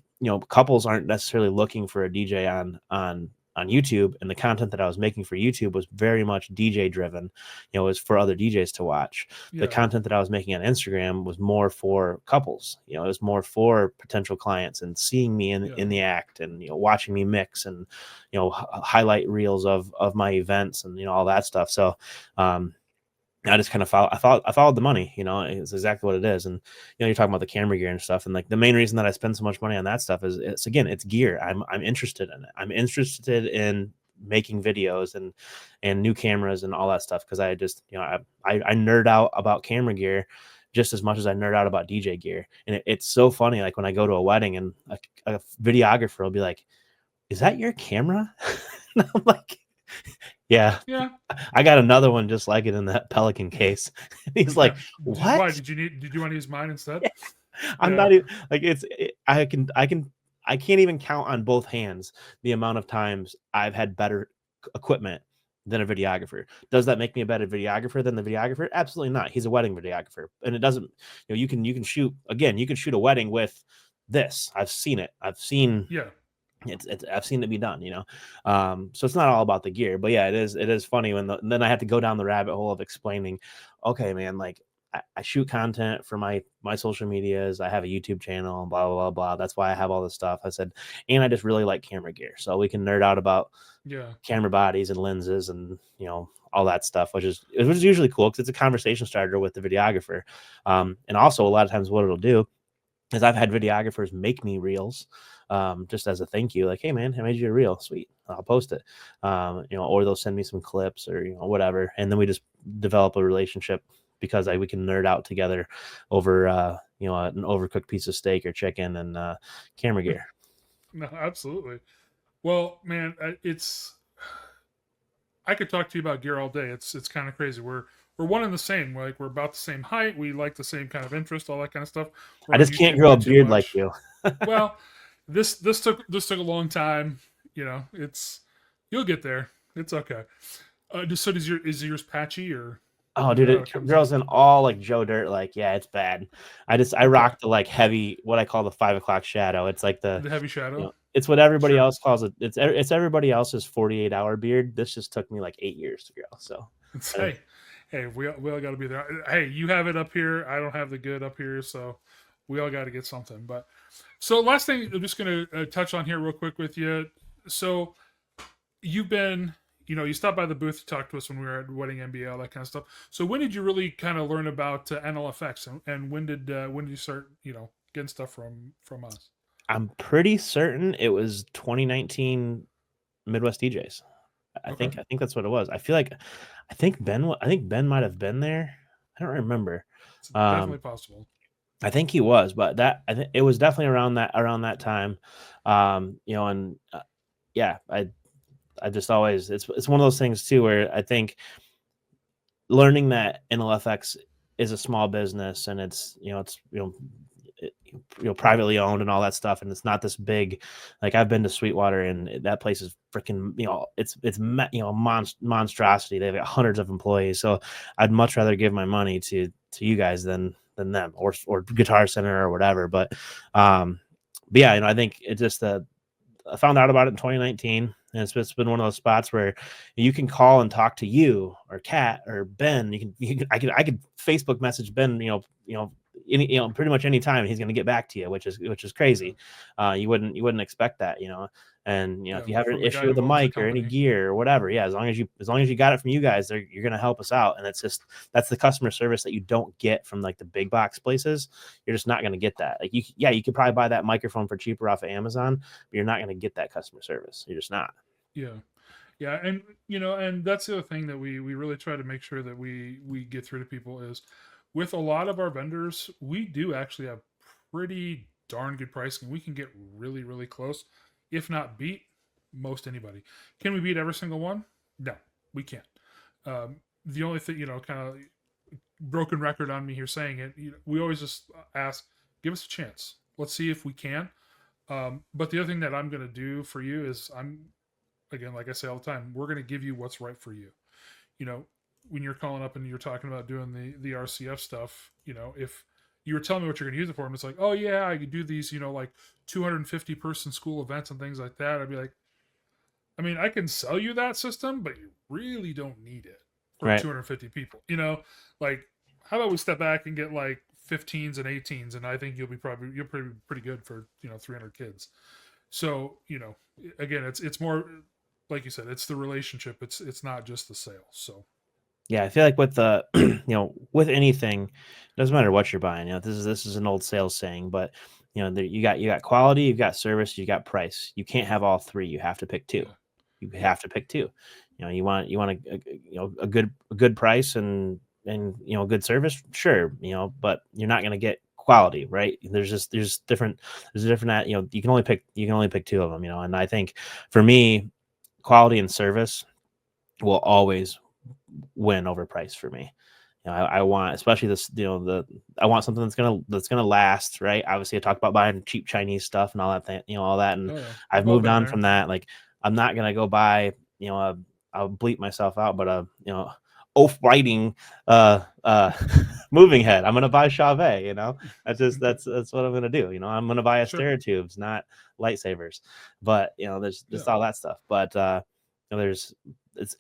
couples aren't necessarily looking for a DJ on YouTube, and the content that I was making for YouTube was very much DJ driven. It was for other DJs to watch. Yeah. The content that I was making on Instagram was more for couples. It was more for potential clients and seeing me in the act, and watching me mix, and highlight reels of my events, and all that stuff. So I just kind of followed the money. It's exactly what it is. And you're talking about the camera gear and stuff, and like the main reason that I spend so much money on that stuff is it's gear. I'm interested in it. I'm interested in making videos and new cameras and all that stuff, because I just I nerd out about camera gear just as much as I nerd out about DJ gear. And it's so funny, like when I go to a wedding and a videographer will be like, "Is that your camera?" And I'm like, yeah, I got another one just like it in that Pelican case. He's like, "What? Why did you want to use mine instead?" Yeah. I'm not even like I can't even count on both hands the amount of times I've had better equipment than a videographer. Does that make me a better videographer than the videographer? Absolutely not. He's a wedding videographer, and it doesn't. You can shoot a wedding with this. I've seen it. I've seen I've seen it be done, so it's not all about the gear, but yeah, it is funny when then I have to go down the rabbit hole of explaining, okay, man, like I shoot content for my social medias. I have a YouTube channel and blah, blah, blah, blah. That's why I have all this stuff. I said, and I just really like camera gear. So we can nerd out about camera bodies and lenses and, all that stuff, which is usually cool because it's a conversation starter with the videographer. And also a lot of times what it'll do is I've had videographers make me reels just as a thank you. Like, hey man, I made you a reel. Sweet. I'll post it. Or they'll send me some clips or, whatever. And then we just develop a relationship because we can nerd out together over, an overcooked piece of steak or chicken and camera gear. No, absolutely. Well, man, I could talk to you about gear all day. It's kind of crazy. We're one and the same. Like we're about the same height. We like the same kind of interest, all that kind of stuff. I just can't grow a beard like you. Well, this took a long time. You'll get there. It's okay. So is yours patchy or? Oh, dude, it grows in all like Joe Dirt. Like, yeah, it's bad. I rock the like heavy, what I call the 5 o'clock shadow. It's like the heavy shadow. It's what everybody else calls it. It's everybody else's 48-hour beard. This just took me like 8 years to grow. So hey, we all got to be there. Hey, you have it up here. I don't have the good up here, so We all got to get something. But so last thing, I'm just going to touch on here real quick with you. So you've been, you stopped by the booth, you talked to us when we were at Wedding MBA, all that kind of stuff. So when did you really kind of learn about NLFX, and when did you start, getting stuff from us? I'm pretty certain it was 2019 Midwest DJs. Okay, I think that's what it was. I think Ben might have been there. I don't remember. it's definitely Um, possible. I think he was, but I think it was definitely around that time. And yeah, I just always it's one of those things too where I think learning that NLFX is a small business and it's privately owned and all that stuff, and it's not this big. Like, I've been to Sweetwater and that place is freaking, monstrosity. They've got hundreds of employees, so I'd much rather give my money to you guys than them, or Guitar Center or whatever. But yeah, I think it just I found out about it in 2019, and it's been one of those spots where you can call and talk to you or Kat or Ben. I could Facebook message Ben, pretty much any time, he's going to get back to you, which is crazy. You wouldn't expect that, And if you have an From the guy issue with who a owns the mic or any company. gear or whatever, yeah, as long as you got it from you guys, you're going to help us out. And that's the customer service that you don't get from like the big box places. You're just not going to get that. Like, you could probably buy that microphone for cheaper off of Amazon, but you're not going to get that customer service. You're just not. Yeah. Yeah, and and that's the other thing that we really try to make sure that we get through to people is, with a lot of our vendors, we do actually have pretty darn good pricing. We can get really, really close, if not beat most anybody. Can we beat every single one? No, we can't. The only thing, kind of broken record on me here saying it, we always just ask, give us a chance. Let's see if we can. But the other thing that I'm going to do for you is, again, like I say all the time, we're going to give you what's right for you. When you're calling up and you're talking about doing the RCF stuff, if you were telling me what you're going to use it for, and it's like, oh yeah, I could do these, like 250 person school events and things like that, I'd be like, I mean, I can sell you that system, but you really don't need it for Right. 250 people. Like, how about we step back and get like 15s and 18s, and I think you'll be pretty good for 300 kids. So again, it's more, like you said, it's the relationship. It's not just the sale. So Yeah, I feel like with the with anything, doesn't matter what you're buying. This is an old sales saying, but you got quality, you've got service, you got price. You can't have all three. You have to pick two. yeah, You yeah, have to pick two. You want a good price and good service, sure. But you're not going to get quality, right? There's different. There's a different. You can only pick two of them. And I think for me, quality and service will always win over price for me. I want, especially this, I want something that's gonna last, right? Obviously, I talked about buying cheap Chinese stuff and all that thing, all that, and oh yeah, I've we've all moved been on there. from that. Like, I'm not gonna go buy, I'll bleep myself out, but oaf lighting, moving head. I'm gonna buy Chauvet. That's what I'm gonna do. I'm gonna buy a Sure. Stereotubes, not lightsabers. But there's Yeah. just all that stuff. But there's it's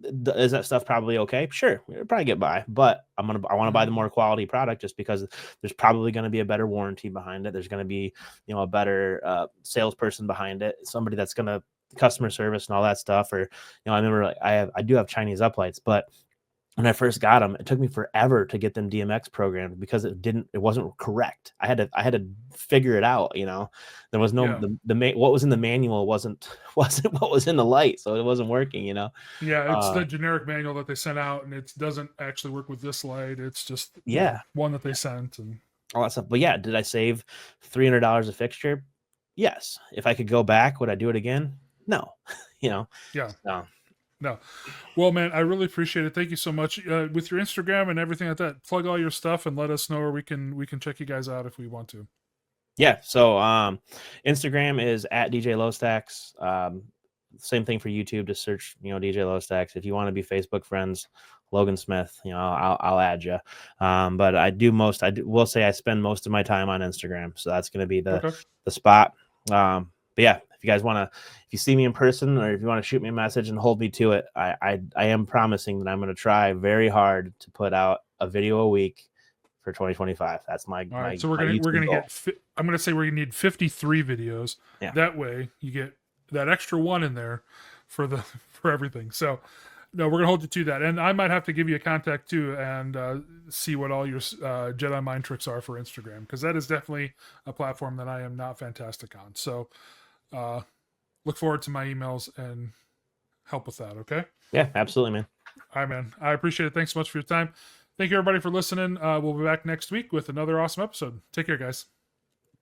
is that stuff probably okay? Sure, it'll probably get by, but I want to buy the Mhm. more quality product just because there's probably going to be a better warranty behind it. There's going to be a better salesperson behind it, somebody that's going to customer service and all that stuff. Or I remember, like, I do have Chinese uplights, but when I first got them, it took me forever to get them DMX programmed because it wasn't correct. I had to figure it out. There was no Yeah. what was in the manual wasn't wasn't what was in the light, so it wasn't working. Yeah. It's Uh, the generic manual that they sent out, and it doesn't actually work with this light. It's just yeah, one that they sent, and all that stuff. But yeah, did I save $300 a fixture? Yes. If I could go back, would I do it again? No. you know. yeah. So No. Well, man, I really appreciate it. Thank you so much. With your Instagram and everything like that, plug all your stuff and let us know where we can check you guys out if we want to. yeah. So Instagram is at DJ LoStax. Same thing for YouTube. Just search DJ LoStax. If you want to be Facebook friends, Logan Smith, I'll add you. But will say I spend most of my time on Instagram, so that's going to be the Okay. spot. But yeah, if you guys want to, if you see me in person or if you want to shoot me a message and hold me to it, I am promising that I'm going to try very hard to put out a video a week for 2025. That's my All right, my, so my we're YouTube gonna goal. I'm gonna say we're gonna need 53 videos. Yeah. That way you get that extra one in there for the for everything. So no, we're gonna hold you to that, and I might have to give you a contact too, and see what all your Jedi mind tricks are for Instagram, because that is definitely a platform that I am not fantastic on. So look forward to my emails and help with that. Okay. Yeah, absolutely, man. All right, man. I appreciate it. Thanks so much for your time. Thank you, everybody, for listening. We'll be back next week with another awesome episode. Take care, guys.